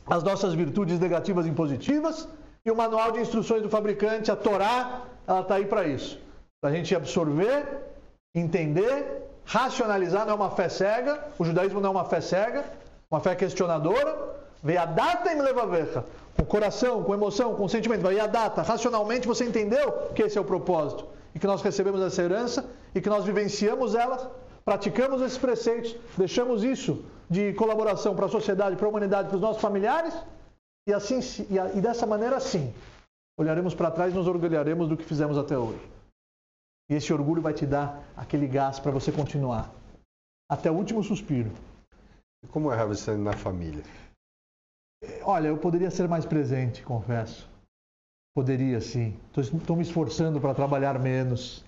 as nossas virtudes negativas em positivas, e o manual de instruções do fabricante, a Torá, ela está aí para isso. Para a gente absorver, entender, racionalizar, não é uma fé cega, o judaísmo não é uma fé cega, uma fé questionadora, vê a data em levavecha, com coração, com emoção, com sentimento, vai a data, racionalmente você entendeu que esse é o propósito, e que nós recebemos essa herança, e que nós vivenciamos ela, praticamos esses preceitos, deixamos isso de colaboração para a sociedade, para a humanidade, para os nossos familiares, e assim, e dessa maneira, sim, olharemos para trás e nos orgulharemos do que fizemos até hoje. E esse orgulho vai te dar aquele gás para você continuar, até o último suspiro. E como é você na família? Olha, eu poderia ser mais presente, confesso. Poderia, sim. Estou me esforçando para trabalhar menos.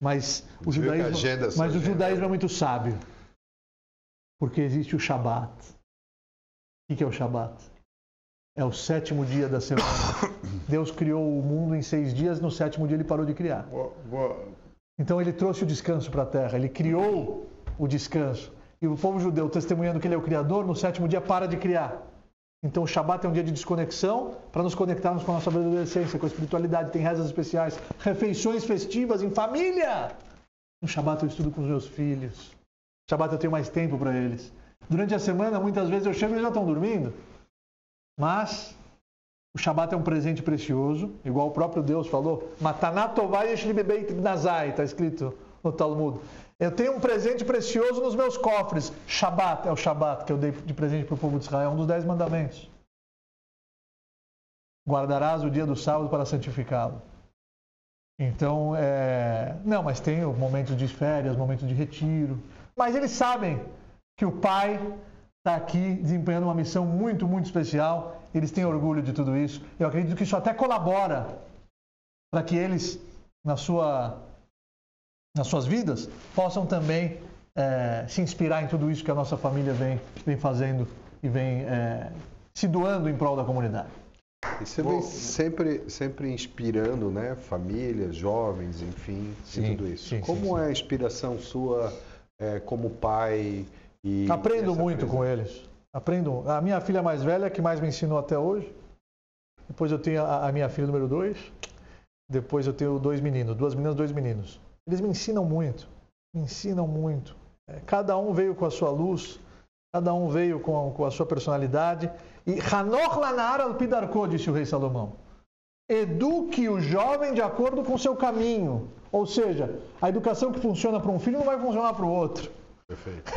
Mas o judaísmo é muito sábio. Porque existe o Shabat. O que é o Shabat? É o 7º dia da semana. Deus criou o mundo em 6 dias, no 7º dia ele parou de criar. Então ele trouxe o descanso para a terra, ele criou o descanso. E o povo judeu, testemunhando que ele é o Criador, no 7º dia para de criar. Então o Shabat é um dia de desconexão para nos conectarmos com a nossa verdadeira essência, com a espiritualidade. Tem rezas especiais, refeições festivas em família. No Shabat eu estudo com os meus filhos. No Shabat eu tenho mais tempo para eles. Durante a semana, muitas vezes eu chego e eles já estão dormindo. Mas o Shabat é um presente precioso, igual o próprio Deus falou. Matanat tová yesh li bebeit nazai, está escrito no Talmud. Eu tenho um presente precioso nos meus cofres. Shabat é o Shabat que eu dei de presente para o povo de Israel, um dos 10 mandamentos. Guardarás o dia do sábado para santificá-lo. Então, não, mas tem momentos de férias, momentos de retiro. Mas eles sabem que o pai está aqui desempenhando uma missão muito, muito especial. Eles têm orgulho de tudo isso. Eu acredito que isso até colabora para que eles, nas suas vidas, possam também se inspirar em tudo isso que a nossa família vem fazendo e vem se doando em prol da comunidade. E você vem sempre inspirando, né? Famílias, jovens, enfim, e tudo isso. Como é a inspiração sua como pai? Aprendo muito com eles. A minha filha mais velha, que mais me ensinou até hoje. Depois eu tenho a minha filha número 2. Depois eu tenho 2 meninos, 2 meninas, 2 meninos. Eles me ensinam muito. Cada um veio com a sua luz, cada um veio com a sua personalidade. E Hanoch lanar al pidarko, disse o rei Salomão. Eduque o jovem de acordo com o seu caminho. Ou seja, a educação que funciona para um filho não vai funcionar para o outro. Perfeito.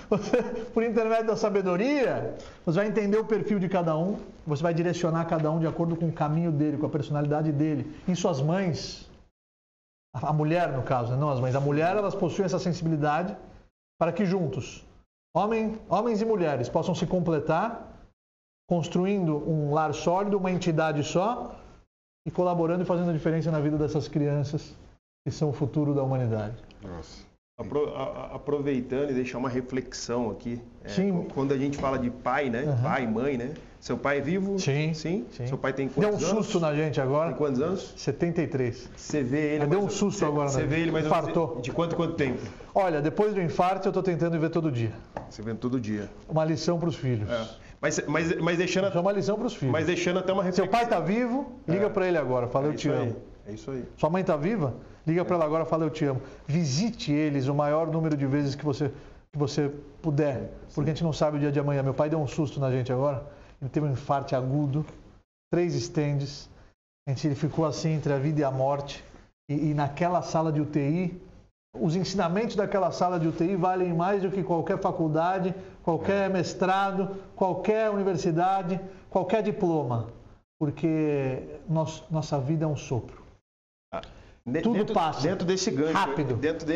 Você, por intermédio da sabedoria, você vai entender o perfil de cada um, você vai direcionar cada um de acordo com o caminho dele, com a personalidade dele. Em suas mães, a mulher no caso, não as mães, a mulher, elas possuem essa sensibilidade para que juntos, homens e mulheres, possam se completar, construindo um lar sólido, uma entidade só, e colaborando e fazendo a diferença na vida dessas crianças que são o futuro da humanidade. Nossa. Aproveitando e deixar uma reflexão aqui. Sim. Quando a gente fala de pai, né? Uhum. Pai, mãe, né? Seu pai é vivo? Sim. Seu pai tem quantos anos? Deu um susto na gente agora. Tem quantos anos? 73. Você vê ele... Deu um susto agora. Você vê ele, mas infartou. De quanto tempo? Olha, depois do infarto eu estou tentando ver todo dia. Você vê todo dia. Uma lição para os filhos. Mas deixando, Isso é uma lição para os filhos. mas deixando até uma reflexão. Seu pai está vivo, liga para ele agora, fala eu te amo. É isso aí. Sua mãe está viva? Liga para ela agora, fala eu te amo. Visite eles o maior número de vezes que você puder, porque a gente não sabe o dia de amanhã. Meu pai deu um susto na gente agora. Ele teve um infarto agudo, 3 stents. Ele ficou assim entre a vida e a morte. E naquela sala de UTI, os ensinamentos daquela sala de UTI valem mais do que qualquer faculdade, qualquer mestrado, qualquer universidade, qualquer diploma. Porque nossa vida é um sopro. Tudo passa. Dentro desse gancho, rápido. Dentro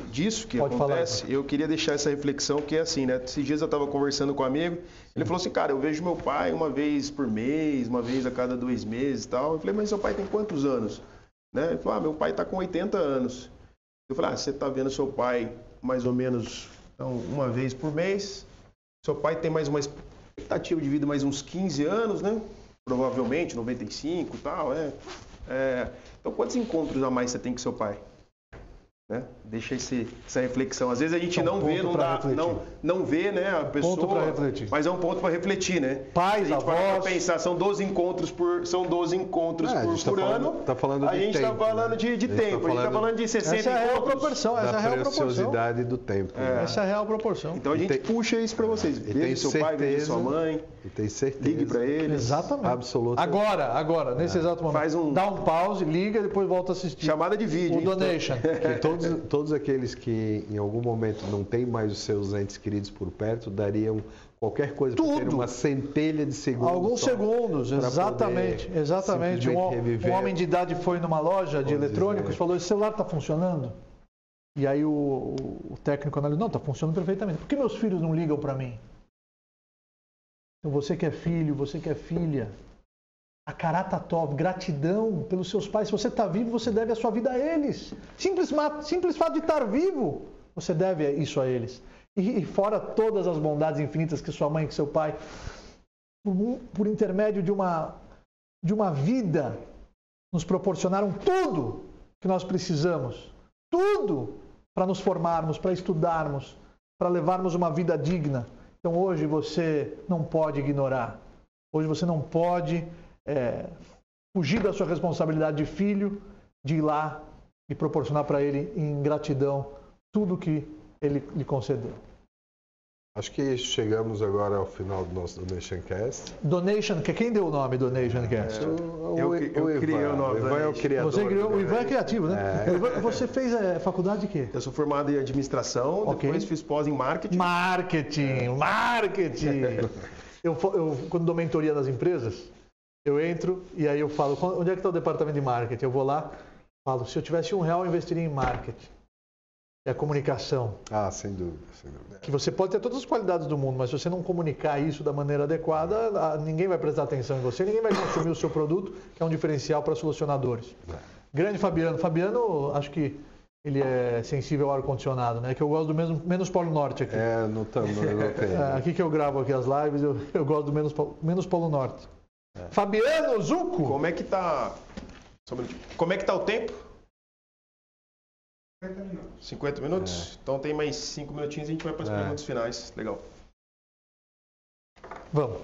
disso que Pode acontece, falar. eu queria deixar essa reflexão que é assim, né? Esses dias eu estava conversando com um amigo, ele falou assim, cara, eu vejo meu pai uma vez por mês, uma vez a cada 2 meses e tal. Eu falei, mas seu pai tem quantos anos? Né? Ele falou, meu pai está com 80 anos. Eu falei, você está vendo seu pai mais ou menos uma vez por mês, seu pai tem mais uma expectativa de vida mais uns 15 anos, né? Provavelmente 95 e tal, Então, quantos encontros a mais você tem com seu pai? Né? Deixa essa reflexão. Às vezes a gente não vê, não vê, né, a pessoa, ponto para refletir. mas é um ponto para refletir, né? Pais, a gente para avós. pensar, são 12 encontros por ano. Tá falando a gente está falando de tempo. A gente está falando de 60 Essa é a real encontros. proporção. Essa é a real proporção. preciosidade do tempo. Essa é a real proporção. Então a gente puxa isso para vocês. Veja seu pai, veja sua mãe. E tem certeza. Ligue para eles. Exatamente. Absoluta. Agora, nesse exato momento. Dá um pause, liga e depois volta a assistir. Chamada de vídeo. O donation. Que todos aqueles que em algum momento não têm mais os seus entes queridos por perto dariam qualquer coisa para ter uma centelha de segundos. Alguns segundos, exatamente. Um homem de idade foi numa loja de eletrônicos e falou, esse celular está funcionando? E aí o técnico analisou, não, está funcionando perfeitamente. Por que meus filhos não ligam para mim? Então você que é filho, você que é filha, a Karatatov, gratidão pelos seus pais. Se você está vivo, você deve a sua vida a eles. Simples fato de estar vivo, você deve isso a eles. E fora todas as bondades infinitas que sua mãe e que seu pai, por intermédio de uma vida, nos proporcionaram tudo que nós precisamos. Tudo para nos formarmos, para estudarmos, para levarmos uma vida digna. Então hoje você não pode ignorar. Hoje você não pode fugir da sua responsabilidade de filho, de ir lá e proporcionar para ele em gratidão tudo que ele lhe concedeu. Acho que chegamos agora ao final do nosso Donation Cast. Donation, quem deu o nome Donation Cast? Eu criei o nome. O Ivan é o criador. Você criou, o Ivan é criativo, né? Você fez faculdade de quê? Eu sou formado em administração, depois fiz pós em marketing. Marketing! Eu, quando dou mentoria nas empresas, eu entro e aí eu falo, onde é que está o departamento de marketing? Eu vou lá, falo, se eu tivesse R$1, eu investiria em marketing. É a comunicação. Ah, sem dúvida, sem dúvida. Que você pode ter todas as qualidades do mundo, mas se você não comunicar isso da maneira adequada, ninguém vai prestar atenção em você, ninguém vai consumir o seu produto, que é um diferencial para solucionadores. Grande Fabiano. Fabiano, acho que ele é sensível ao ar-condicionado, né? Que eu gosto do menos Polo Norte aqui. Não tem. Aqui que eu gravo aqui as lives, eu gosto do menos Polo Norte. Fabiano Zucco! Como é que tá? Só um minutinho. Como é que tá o tempo? 50 minutos? Então tem mais 5 minutinhos e a gente vai para as perguntas finais. Legal. Vamos.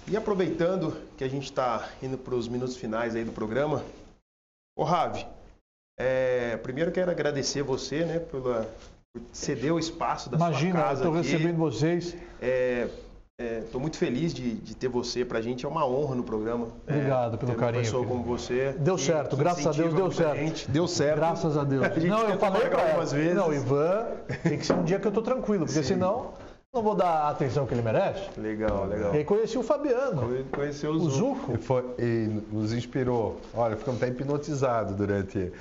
E aproveitando que a gente está indo para os minutos finais aí do programa, ô Ravi, primeiro quero agradecer você, né, por ceder o espaço da sua casa. Imagina, estou recebendo vocês. Estou muito feliz de ter você. Para a gente é uma honra no programa. Obrigado pelo carinho. Uma pessoa como você. Deu certo, graças a Deus deu certo. Deu certo. Graças a Deus. Não, eu falei para algumas vezes. Não, Ivan, tem que ser um dia que eu estou tranquilo, porque senão não vou dar a atenção que ele merece. Legal. E conheci o Fabiano. Conheceu o Zucco. E nos inspirou. Olha, ficamos até hipnotizados durante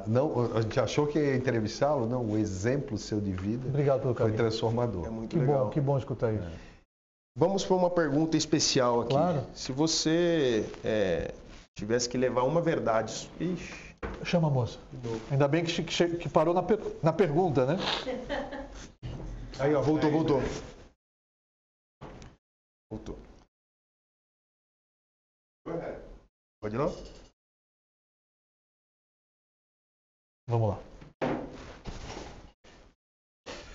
não, a gente achou que ia entrevistá-lo, não, o exemplo seu de vida. Obrigado pelo carinho. Foi transformador. É muito legal. Que bom escutar isso. Vamos para uma pergunta especial aqui. Claro. Se você tivesse que levar uma verdade... Ixi. Chama a moça. Ainda bem que parou na pergunta, né? Aí, ó, voltou. Voltou. Pode ir lá? Vamos lá.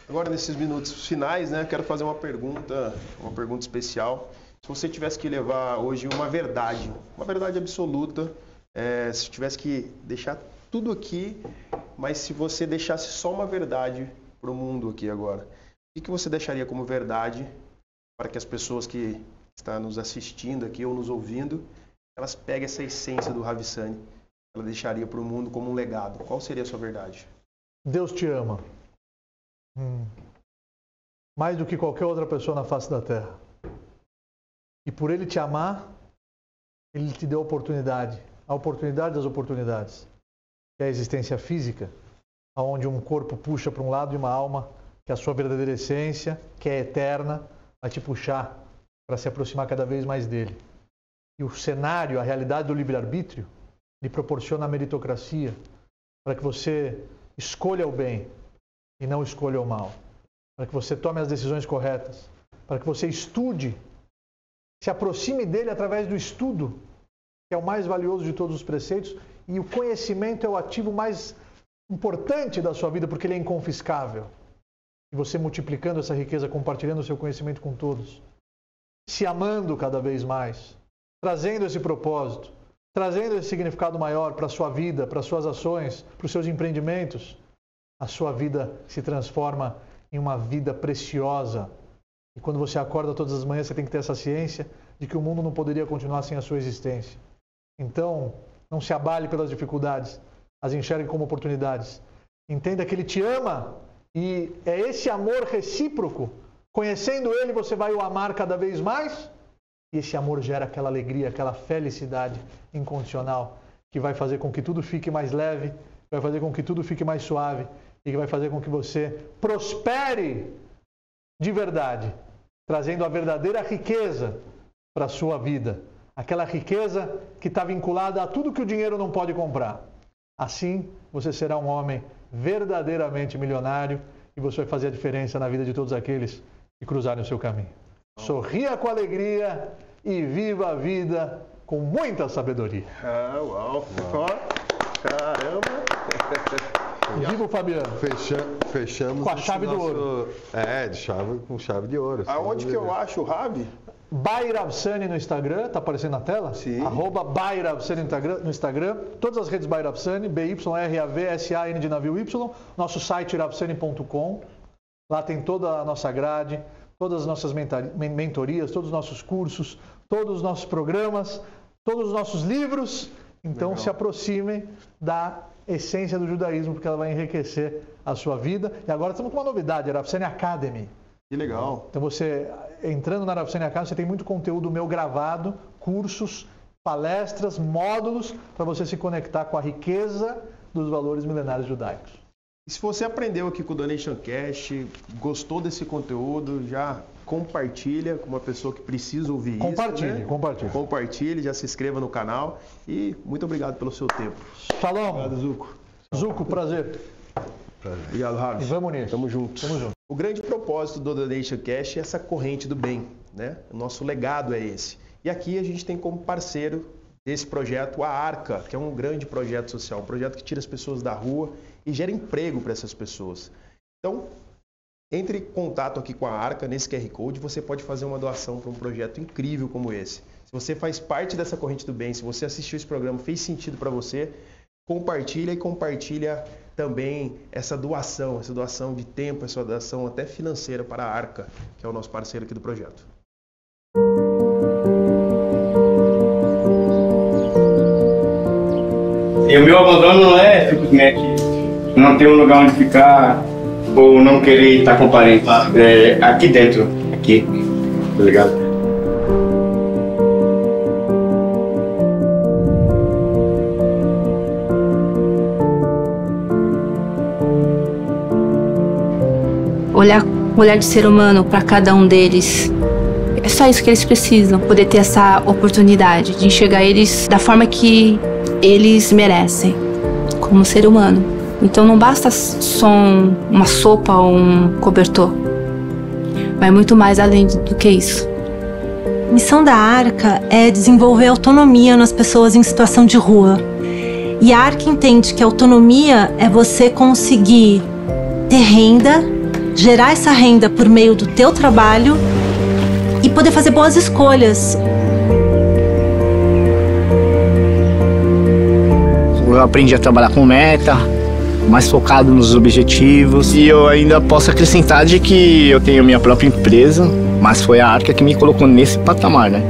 Agora, nesses minutos finais, né, quero fazer uma pergunta especial. Se você tivesse que levar hoje uma verdade absoluta, se tivesse que deixar tudo aqui, mas se você deixasse só uma verdade para o mundo aqui agora, o que você deixaria como verdade para que as pessoas que estão nos assistindo aqui ou nos ouvindo, elas peguem essa essência do Ravissani, ela deixaria para o mundo como um legado? Qual seria a sua verdade? Deus te ama. Mais do que qualquer outra pessoa na face da terra. E por Ele te amar, Ele te deu a oportunidade das oportunidades, que é a existência física, onde um corpo puxa para um lado e uma alma, que é a sua verdadeira essência, que é eterna, vai te puxar para se aproximar cada vez mais dele. E o cenário, a realidade do livre-arbítrio, lhe proporciona a meritocracia, para que você escolha o bem e não escolha o mal. Para que você tome as decisões corretas, para que você estude, se aproxime dele através do estudo, que é o mais valioso de todos os preceitos, e o conhecimento é o ativo mais importante da sua vida, porque ele é inconfiscável. E você multiplicando essa riqueza, compartilhando o seu conhecimento com todos, se amando cada vez mais, trazendo esse propósito, trazendo esse significado maior para a sua vida, para as suas ações, para os seus empreendimentos, a sua vida se transforma em uma vida preciosa. E quando você acorda todas as manhãs, você tem que ter essa ciência de que o mundo não poderia continuar sem a sua existência. Então, não se abale pelas dificuldades, as enxergue como oportunidades. Entenda que Ele te ama e é esse amor recíproco. Conhecendo Ele, você vai o amar cada vez mais e esse amor gera aquela alegria, aquela felicidade incondicional que vai fazer com que tudo fique mais leve, vai fazer com que tudo fique mais suave e que vai fazer com que você prospere de verdade, trazendo a verdadeira riqueza para a sua vida. Aquela riqueza que está vinculada a tudo que o dinheiro não pode comprar. Assim, você será um homem verdadeiramente milionário e você vai fazer a diferença na vida de todos aqueles que cruzarem o seu caminho. Sorria com alegria e viva a vida com muita sabedoria. Uau! Caramba! E viva o Fabiano. Fechamos com a chave do ouro. Com chave de ouro. Aonde que eu acho o Ravi? By Ravissani no Instagram, tá aparecendo na tela? Sim. @By Ravissani no Instagram. Todas as redes By Ravissani, BYRAVSAN de navio Y. Nosso site ravissani.com. Lá tem toda a nossa grade, todas as nossas mentorias, todos os nossos cursos, todos os nossos programas, todos os nossos livros. Então se aproximem da essência do judaísmo, porque ela vai enriquecer a sua vida. E agora estamos com uma novidade, a Ravissani Academy. Que legal. Então você, entrando na Ravissani Academy, você tem muito conteúdo meu gravado, cursos, palestras, módulos, para você se conectar com a riqueza dos valores milenários judaicos. E se você aprendeu aqui com o Donation Cash, gostou desse conteúdo, já compartilha com uma pessoa que precisa ouvir Compartilhe. Compartilhe, já se inscreva no canal e muito obrigado pelo seu tempo. Shalom. Obrigado, Zuko. Zuko, prazer. Obrigado, Ravi. E vamos nisso. Tamo junto. O grande propósito do Donation Cash é essa corrente do bem, né? O nosso legado é esse. E aqui a gente tem como parceiro desse projeto a Arca, que é um grande projeto social, um projeto que tira as pessoas da rua e gera emprego para essas pessoas. Então, entre em contato aqui com a Arca, nesse QR Code, você pode fazer uma doação para um projeto incrível como esse. Se você faz parte dessa corrente do bem, se você assistiu esse programa, fez sentido para você, compartilha e compartilha também essa doação de tempo, essa doação até financeira para a Arca, que é o nosso parceiro aqui do projeto. E o meu abandono não é simplesmente não ter um lugar onde ficar ou não querer estar com parentes. É aqui dentro, aqui, tá ligado? Olhar de ser humano para cada um deles. É só isso que eles precisam, poder ter essa oportunidade de enxergar eles da forma que eles merecem, como ser humano. Então não basta só uma sopa ou um cobertor. Vai muito mais além do que isso. A missão da Arca é desenvolver autonomia nas pessoas em situação de rua. E a Arca entende que a autonomia é você conseguir ter renda, gerar essa renda por meio do teu trabalho e poder fazer boas escolhas. Eu aprendi a trabalhar com meta, mais focado nos objetivos. E eu ainda posso acrescentar de que eu tenho minha própria empresa, mas foi a Arca que me colocou nesse patamar, né?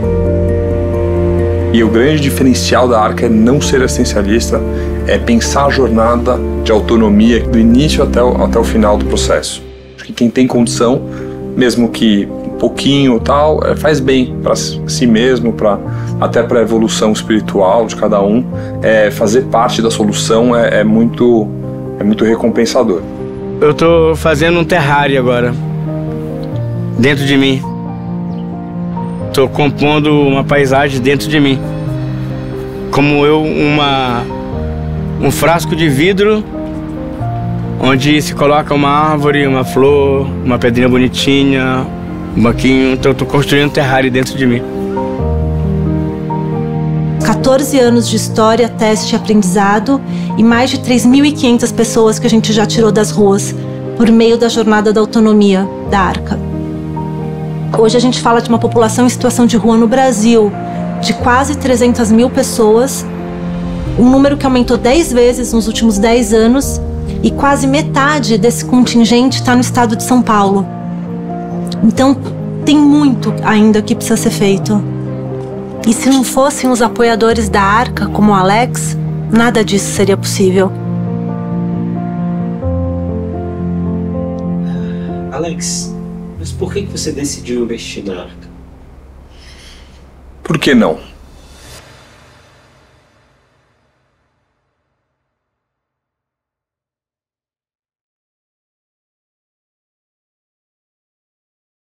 E o grande diferencial da Arca é não ser essencialista, é pensar a jornada de autonomia do início até o final do processo. Acho que quem tem condição, mesmo que um pouquinho tal, faz bem para si mesmo, até para a evolução espiritual de cada um. Fazer parte da solução é muito recompensador. Eu tô fazendo um terrário agora, dentro de mim. Tô compondo uma paisagem dentro de mim. Como um frasco de vidro, onde se coloca uma árvore, uma flor, uma pedrinha bonitinha, um banquinho. Então eu tô construindo um terrário dentro de mim. 14 anos de história, teste e aprendizado e mais de 3.500 pessoas que a gente já tirou das ruas por meio da jornada da autonomia da Arca. Hoje a gente fala de uma população em situação de rua no Brasil de quase 300 mil pessoas, um número que aumentou 10 vezes nos últimos 10 anos e quase metade desse contingente está no estado de São Paulo. Então tem muito ainda que precisa ser feito. E se não fossem os apoiadores da Arca, como o Alex, nada disso seria possível. Alex, mas por que você decidiu investir na Arca? Por que não?